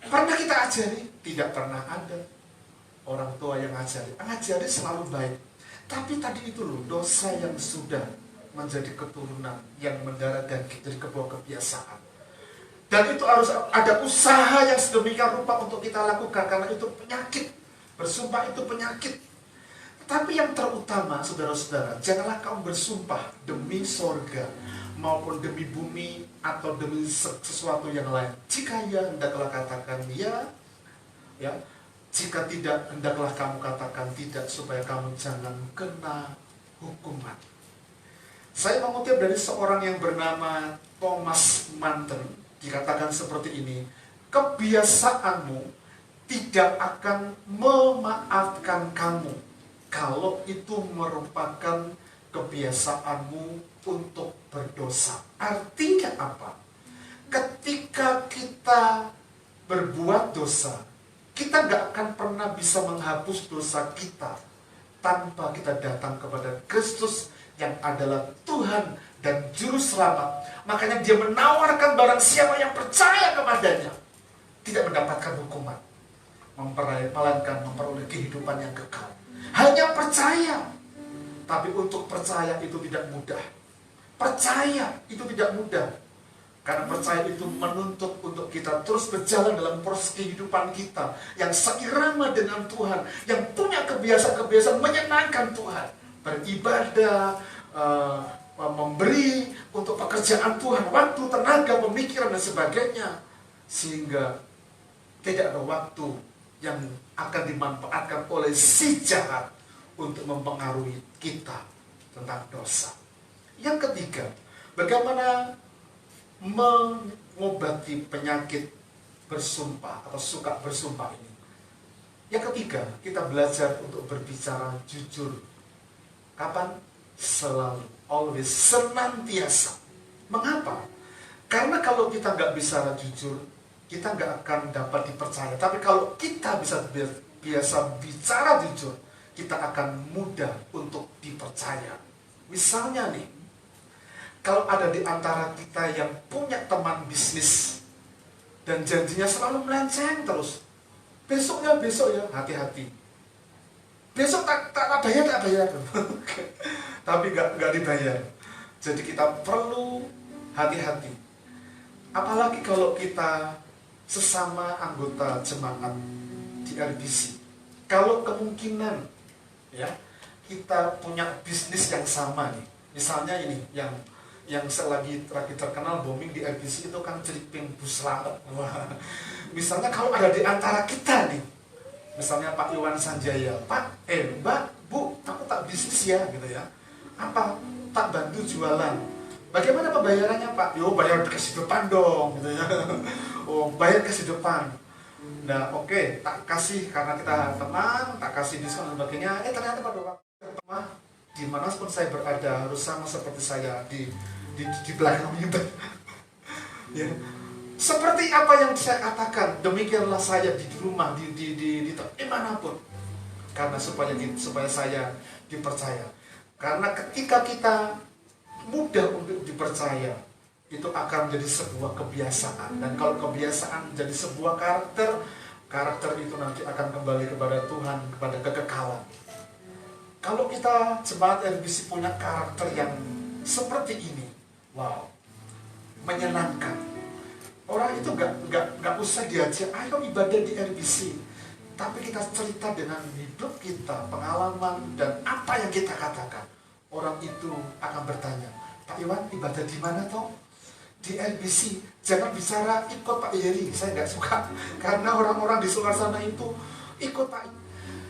Pernah kita ajari? Tidak pernah ada. Orang tua yang ngajari selalu baik. Tapi tadi itu loh, dosa yang sudah menjadi keturunan, yang mendarah daging dari sebuah kebiasaan. Dan itu harus ada usaha yang sedemikian rupa untuk kita lakukan, karena itu penyakit. Bersumpah itu penyakit. Tapi yang terutama, saudara-saudara, janganlah kamu bersumpah demi sorga, maupun demi bumi, atau demi sesuatu yang lain. Jika ya, hendaklah katakan ya. Jika tidak, hendaklah kamu katakan tidak, supaya kamu jangan kena hukuman. Saya mengutip dari seorang yang bernama Thomas Manton, dikatakan seperti ini: kebiasaanmu tidak akan memaafkan kamu kalau itu merupakan kebiasaanmu untuk berdosa. Artinya apa? Ketika kita berbuat dosa, kita gak akan pernah bisa menghapus dosa kita tanpa kita datang kepada Kristus yang adalah Tuhan dan Juru Selamat. Makanya dia menawarkan barang siapa yang percaya kepadanya tidak mendapatkan hukuman, melainkan memperoleh kehidupan yang kekal. Hanya percaya. Tapi untuk percaya itu tidak mudah. Percaya itu tidak mudah. Karena percaya itu menuntut untuk kita terus berjalan dalam proses kehidupan kita yang seirama dengan Tuhan, yang punya kebiasaan-kebiasaan menyenangkan Tuhan. Beribadah, memberi untuk pekerjaan Tuhan, waktu, tenaga, pemikiran, dan sebagainya. Sehingga tidak ada waktu yang akan dimanfaatkan oleh si jahat untuk mempengaruhi kita tentang dosa. Yang ketiga, bagaimana mengobati penyakit bersumpah atau suka bersumpah ini. Yang ketiga, kita belajar untuk berbicara jujur. Kapan? Selalu, always, senantiasa. Mengapa? Karena kalau kita nggak bisa jujur, kita nggak akan dapat dipercaya. Tapi kalau kita bisa biasa bicara jujur, kita akan mudah untuk dipercaya. Misalnya nih, kalau ada di antara kita yang punya teman bisnis dan janjinya selalu melenceng terus, besok ya, hati-hati. Besok tak bayar. Tapi nggak dibayar. Jadi kita perlu hati-hati. Apalagi kalau kita sesama anggota jemaat di RBC. Kalau kemungkinan ya kita punya bisnis yang sama nih. Misalnya ini yang lagi terkenal booming di RBC itu kan Celiping Bus Selamat. Wah. Misalnya kalau ada di antara kita nih, misalnya Pak Iwan Sanjaya, Mbak, Bu, aku tak bisnis ya, gitu ya. Apa? Tak bantu jualan. Bagaimana pembayarannya Pak? Yo, bayar kasih depan dong, gitu ya. Oh, bayar kasih depan. Nah, oke, tak kasih karena kita teman, tak kasih diskon dan sebagainya. Ternyata pada waktu dimanapun saya berada harus sama seperti saya di belakang itu. Ya. Seperti apa yang saya katakan, demikianlah saya di rumah, di dimanapun. Karena supaya saya dipercaya. Karena ketika kita mudah untuk dipercaya, itu akan menjadi sebuah kebiasaan. Dan kalau kebiasaan menjadi sebuah karakter, karakter itu nanti akan kembali kepada Tuhan, kepada kekekalan. Kalau kita jemaat RBC punya karakter yang seperti ini, wow, menyenangkan. Orang itu nggak usah diajak, ayo ibadah di RBC. Tapi kita cerita dengan hidup kita, pengalaman, dan apa yang kita katakan. Orang itu akan bertanya, Pak Iwan ibadah di mana toh? Di RBC. Jangan bicara ikut Pak Yeri, saya nggak suka. Karena orang-orang di luar sana itu ikut Pak.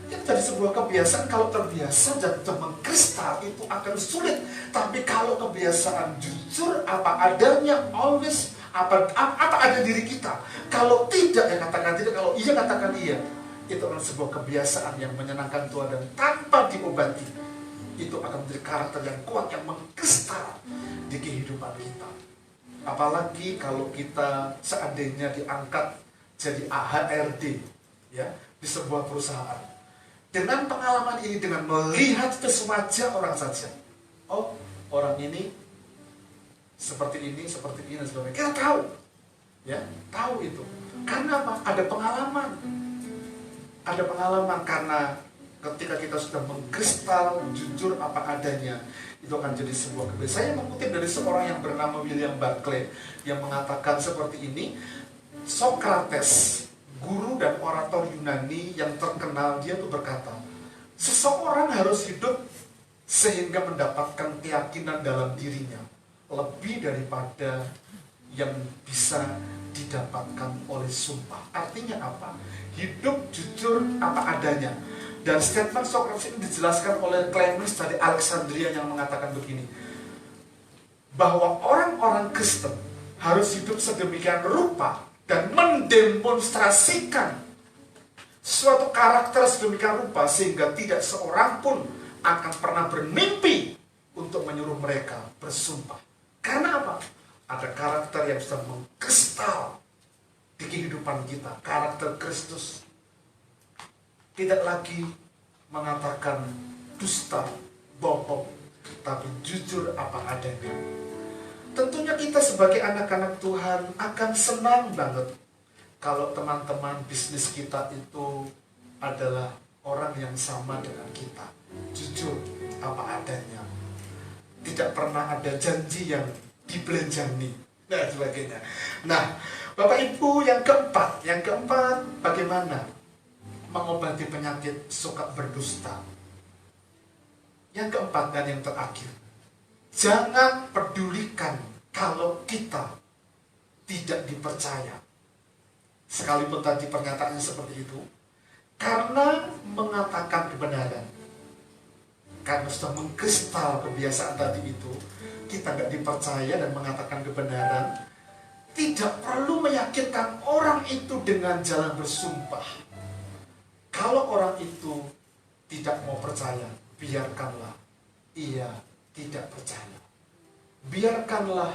Itu jadi sebuah kebiasaan. Kalau terbiasa dan mengkristal itu akan sulit. Tapi kalau kebiasaan jujur apa adanya, always apa ada diri kita. Kalau tidak ya katakan tidak, kalau iya katakan iya. Itu adalah sebuah kebiasaan yang menyenangkan Tuhan, dan tanpa diobati itu akan menjadi karakter yang kuat yang mengkristal di kehidupan kita. Apalagi kalau kita seandainya diangkat jadi AHRD ya di sebuah perusahaan. Dengan pengalaman ini, dengan melihat wajah orang saja, oh orang ini seperti ini, dan sebagainya. Kita tahu, ya, tahu itu. Karena apa? Ada pengalaman. Ada pengalaman karena ketika kita sudah mengkristal, jujur apa adanya, itu akan jadi sebuah kebiasaan. Saya mengutip dari seorang yang bernama William Barclay yang mengatakan seperti ini. Socrates, guru dan orator Yunani yang terkenal, dia tuh berkata, seseorang harus hidup sehingga mendapatkan keyakinan dalam dirinya lebih daripada yang bisa didapatkan oleh sumpah. Artinya apa? Hidup jujur apa adanya. Dan statement Socrates ini dijelaskan oleh Clemens dari Alexandria yang mengatakan begini, bahwa orang-orang Kristen harus hidup sedemikian rupa dan mendemonstrasikan suatu karakter sedemikian rupa sehingga tidak seorang pun akan pernah bermimpi untuk menyuruh mereka bersumpah. Karena apa? Ada karakter yang sudah mengkristal di kehidupan kita, karakter Kristus. Tidak lagi mengatakan dusta, bohong, tapi jujur apa adanya. Tentunya kita sebagai anak-anak Tuhan akan senang banget kalau teman-teman bisnis kita itu adalah orang yang sama dengan kita, jujur apa adanya, tidak pernah ada janji yang dibelanjani dan sebagainya. Nah, Bapak Ibu, yang keempat bagaimana mengobati penyakit suka berdusta. Yang keempat dan yang terakhir, jangan pedulikan kalau kita tidak dipercaya. Sekalipun tadi pernyataannya seperti itu, karena mengatakan kebenaran, karena sudah mengkristal kebiasaan tadi itu, kita tidak dipercaya dan mengatakan kebenaran, tidak perlu meyakinkan orang itu dengan jalan bersumpah. Kalau orang itu tidak mau percaya, biarkanlah ia tidak percaya. Biarkanlah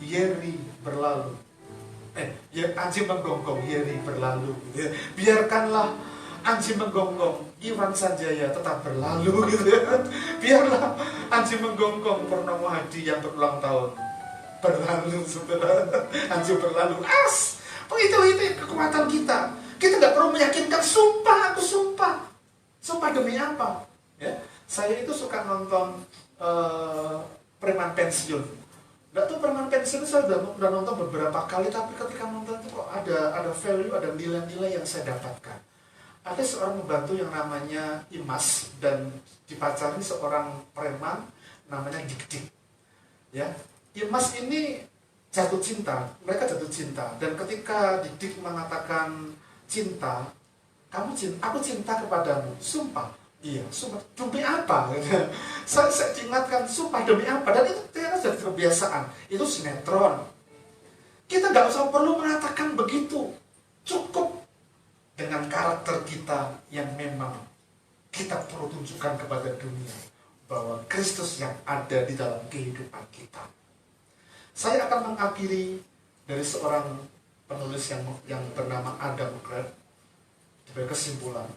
Yeri berlalu. Anjing menggonggong, Yeri berlalu. Biarkanlah anjing menggonggong, Iwan Sanjaya tetap berlalu. Biarlah anjing menggonggong Purnomo Hadi yang berulang tahun berlalu, saudara. Anjing berlalu. Itu kekuatan kita. Kita nggak perlu meyakinkan, sumpah, aku sumpah. Sumpah demi apa? Ya, saya itu suka nonton preman pensiun. Nggak tahu preman pensiun, saya udah nonton beberapa kali, tapi ketika nonton itu kok ada value, ada nilai-nilai yang saya dapatkan. Ada seorang pembantu yang namanya Imas dan dipacari seorang preman namanya Dik-Dik. Ya, Imas ini jatuh cinta, mereka jatuh cinta, dan ketika Dik-Dik mengatakan cinta, aku cinta kepadamu, sumpah. Iya, sumpah demi apa? Saya ingatkan, sumpah demi apa? Dan itu ternyata jadi kebiasaan. Itu sinetron. Kita nggak usah perlu mengatakan begitu. Cukup dengan karakter kita yang memang kita perlu tunjukkan kepada dunia bahwa Kristus yang ada di dalam kehidupan kita. Saya akan mengakhiri dari seorang penulis yang bernama Adam Grant. Sebagai kesimpulan,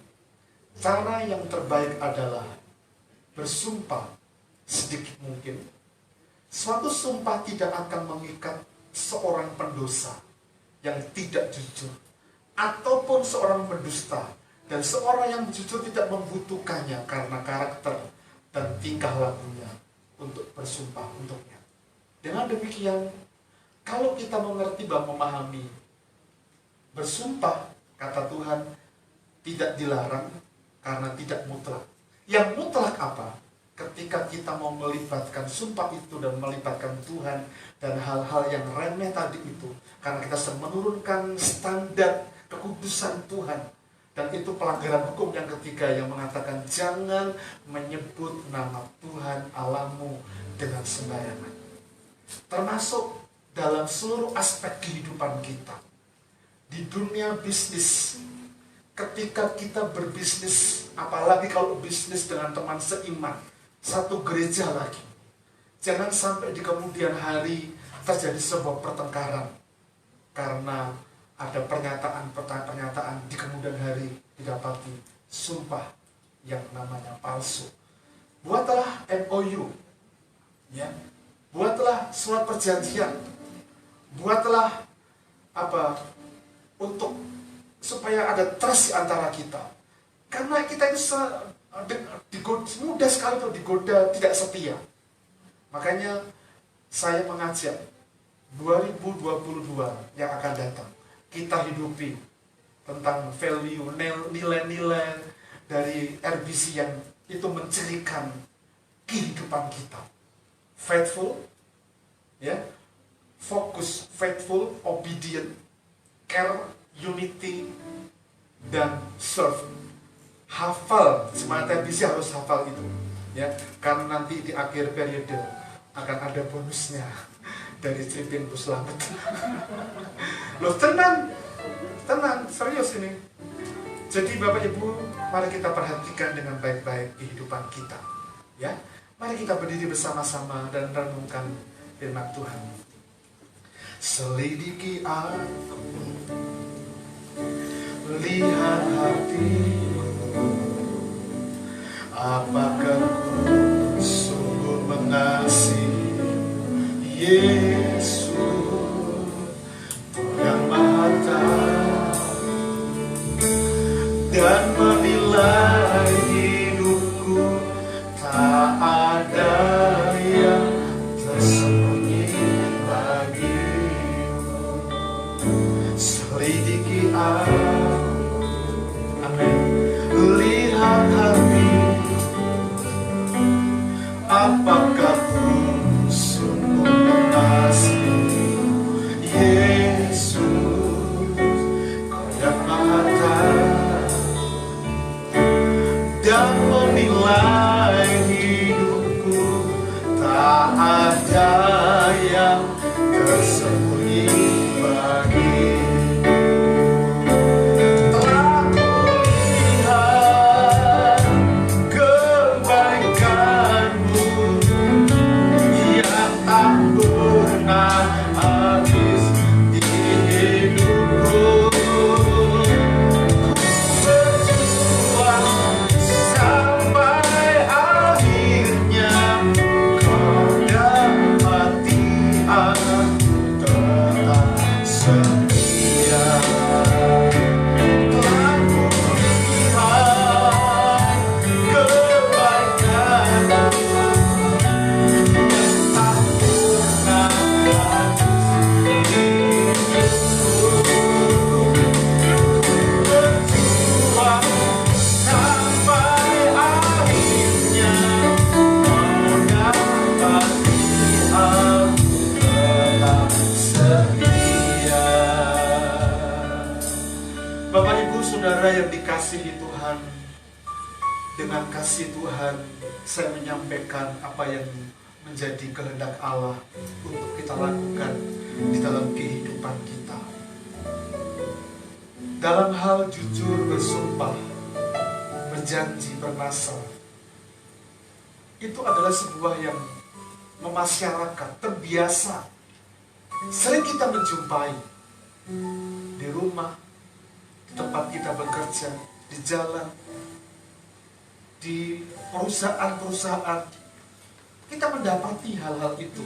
cara yang terbaik adalah bersumpah sedikit mungkin Suatu sumpah tidak akan mengikat seorang pendosa yang tidak jujur, ataupun seorang pendusta. Dan seorang yang jujur tidak membutuhkannya karena karakter dan tingkah lakunya untuk bersumpah untuknya. Dengan demikian, kalau kita mengerti dan memahami, bersumpah, kata Tuhan, tidak dilarang karena tidak mutlak. Yang mutlak apa? Ketika kita mau melibatkan sumpah itu dan melibatkan Tuhan dan hal-hal yang remeh tadi itu, karena kita sedang menurunkan standar kekudusan Tuhan. Dan itu pelanggaran hukum yang ketiga yang mengatakan jangan menyebut nama Tuhan Allahmu dengan sembarangan. Termasuk dalam seluruh aspek kehidupan kita. Di dunia bisnis, ketika kita berbisnis, apalagi kalau bisnis dengan teman seiman, satu gereja lagi, jangan sampai di kemudian hari terjadi sebuah pertengkaran karena ada pernyataan di kemudian hari didapati sumpah yang namanya palsu. Buatlah MOU, ya, buatlah surat perjanjian, buatlah untuk supaya ada trust di antara kita. Karena kita itu mudah sekali untuk digoda tidak setia. Makanya saya mengajak 2022 yang akan datang, kita hidupi tentang value, nilai-nilai dari RBC yang itu mencirikan kehidupan kita. Faithful, ya, fokus, faithful, obedient, care, unity, dan serve. Hafal, semangat RBC harus hafal itu, ya, karena nanti di akhir periode akan ada bonusnya dari Tripin Bus Selamat. Loh, tenang, serius ini. Jadi Bapak Ibu, mari kita perhatikan dengan baik-baik kehidupan kita, ya. Mari kita berdiri bersama-sama dan renungkan firman Tuhan. Selidiki aku, lihat hatiku, apakah ku sungguh mengasihi Yesus yang Maha Tahu dan menilai hidupku, tak ada yang tersembunyi bagimu. Selidiki aku, amin, lihat hati, apakah ku sungguh mengasihi Yesus, Kau yang Maha Tahu dan menilai hidupku, tak ada yang tersembunyi bagimu. Telah kulihat kebaikanmu yang tak pernah habis di hidupku. Berjuang sampai akhirnya, Kau dapati aku tetap setia. Telah kulihat kebaikanmu yang tak pernah habis di hidupku. Berjuang sampai akhirnya, Kau dapati aku tetap setia. Bapak Ibu Saudara yang dikasihi Tuhan, dengan kasih Tuhan saya menyampaikan apa yang menjadi kehendak Allah untuk kita lakukan di dalam kehidupan kita. Dalam hal jujur bersumpah, berjanji, bernasar, itu adalah sebuah yang memasyarakat, terbiasa. Sering kita menjumpai di rumah, di tempat kita bekerja, di jalan, di perusahaan-perusahaan, kita mendapati hal-hal itu.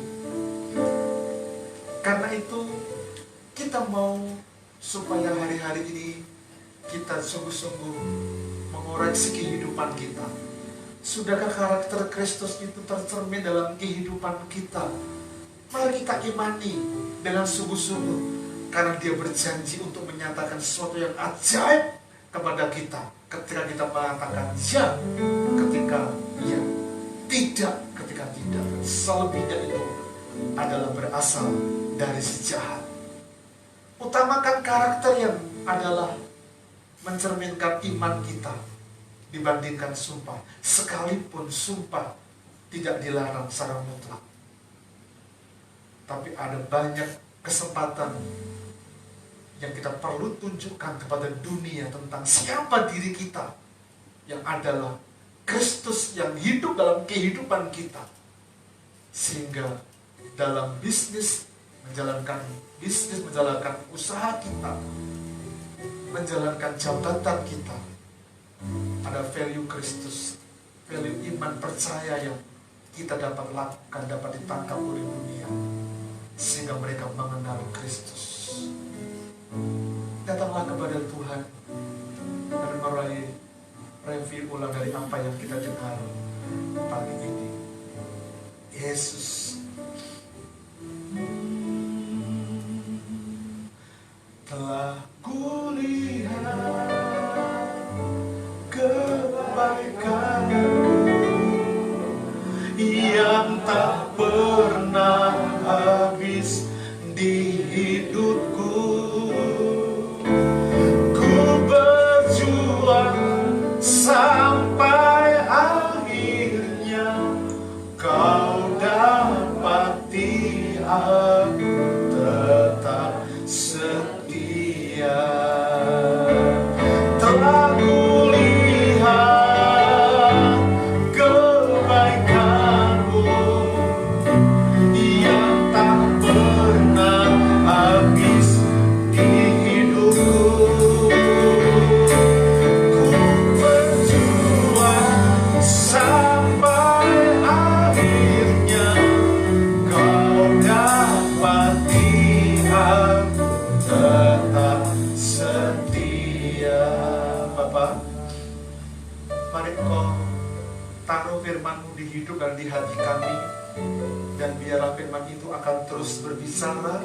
Karena itu kita mau supaya hari-hari ini kita sungguh-sungguh mengoreksi kehidupan kita. Sudahkah karakter Kristus itu tercermin dalam kehidupan kita? Mari kita imani dengan sungguh-sungguh, karena Dia berjanji untuk menyatakan sesuatu yang ajaib kepada kita ketika kita mengatakan ya, ketika ya, tidak ketika tidak. Selebihnya itu adalah berasal dari si jahat. Utamakan karakter yang adalah mencerminkan iman kita dibandingkan sumpah, sekalipun sumpah tidak dilarang secara mutlak. Tapi ada banyak kesempatan yang kita perlu tunjukkan kepada dunia tentang siapa diri kita, yang adalah Kristus yang hidup dalam kehidupan kita. Sehingga dalam menjalankan usaha kita, menjalankan jabatan kita, ada value Kristus, value iman percaya yang kita dapat lakukan, dapat ditangkap oleh dunia, sehingga mereka mengenal Kristus. Datanglah kepada Tuhan dan meraih review ulang dari apa yang kita dengar pagi ini. Yesus telah kulihat kebaikan-Mu yang tak pernah habis di hidupku. Ku berjuang sampai akhirnya Kau dapati aku tetap setia. Telah kulihat kebaikan-Mu yang tak pernah habis di hidupku. Ku berjuang sampai akhirnya Kau dapati aku tetap setia. Bapak, mari Engkau taruh firman-Mu di hidup dan di hati kami, dan biarlah firman itu akan terus berbicara,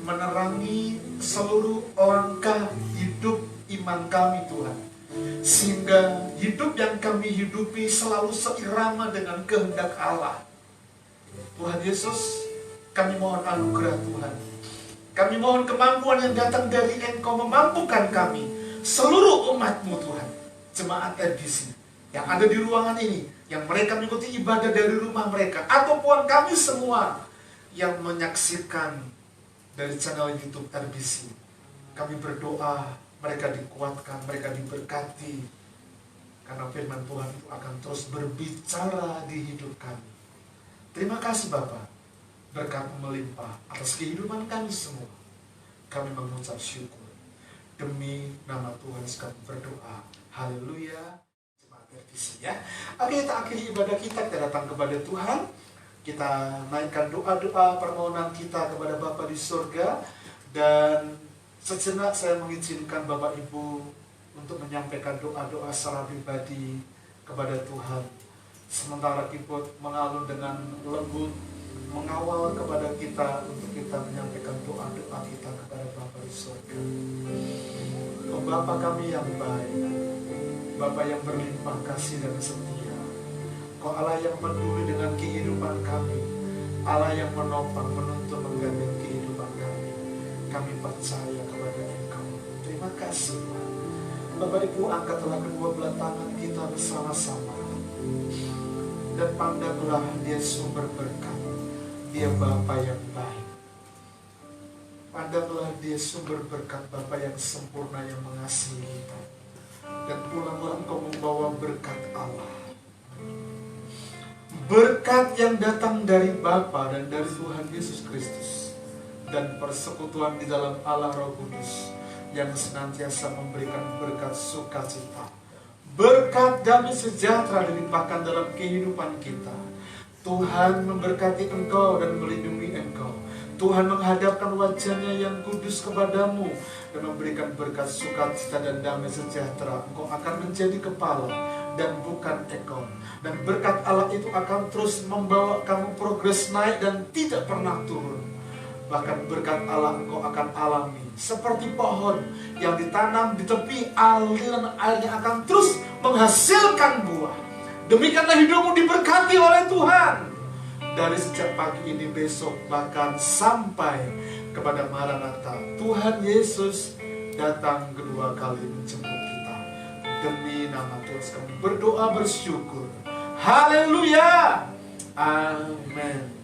menerangi seluruh langkah hidup iman kami Tuhan, sehingga hidup yang kami hidupi selalu seirama dengan kehendak Allah. Tuhan Yesus, kami mohon anugerah Tuhan. Kami mohon kemampuan yang datang dari Engkau memampukan kami, seluruh umat-Mu Tuhan, jemaat RBC yang ada di ruangan ini, yang mereka mengikuti ibadah dari rumah mereka, ataupun kami semua yang menyaksikan dari channel YouTube RBC. Kami berdoa mereka dikuatkan, mereka diberkati, karena firman Tuhan itu akan terus berbicara di hidup kami. Terima kasih Bapa, berkat-Mu melimpah atas kehidupan kami semua. Kami mengucap syukur. Demi nama Tuhan kami berdoa. Haleluya. Jemaat RBC ya. Oke, kita akhiri ibadah kita datang kepada Tuhan. Kita naikkan doa-doa permohonan kita kepada Bapa di surga. Dan sejenak saya mengizinkan Bapak Ibu untuk menyampaikan doa-doa secara pribadi kepada Tuhan. Sementara keyboard mengalun dengan lembut, mengawal kepada kita untuk kita menyampaikan doa-doa kita kepada Bapa di surga. Oh Bapa kami yang baik, Bapa yang berlimpah kasih dan setia, Kau Allah yang peduli dengan kehidupan kami, Allah yang menopang, menuntun, menggandeng kehidupan kami. Kami percaya kepada Engkau. Terima kasih Tuhan. Bapak Ibu, angkatlah kedua belah tangan kita bersama-sama, dan pandanglah Dia sumber berkat, Dia Bapa yang baik. Pandanglah Dia sumber berkat, Bapa yang sempurna yang mengasihi kita. Dan pulanglah Engkau membawa berkat Allah, berkat yang datang dari Bapa dan dari Tuhan Yesus Kristus, dan persekutuan di dalam Allah Roh Kudus yang senantiasa memberikan berkat sukacita, berkat damai sejahtera dilimpahkan dalam kehidupan kita, Tuhan memberkati engkau dan melindungi engkau. Tuhan menghadapkan wajahnya yang kudus kepadamu dan memberikan berkat sukacita dan damai sejahtera. Engkau akan menjadi kepala dan bukan ekor. Dan berkat Allah itu akan terus membawa kamu progres naik dan tidak pernah turun. Bahkan berkat Allah engkau akan alami seperti pohon yang ditanam di tepi aliran air yang akan terus menghasilkan buah. Demikianlah hidupmu diberkati oleh Tuhan. Dari sejak pagi ini, besok, bahkan sampai kepada Maranatha, Tuhan Yesus datang kedua kali menjemput kita. Demi nama Tuhan kami berdoa bersyukur. Haleluya. Amin.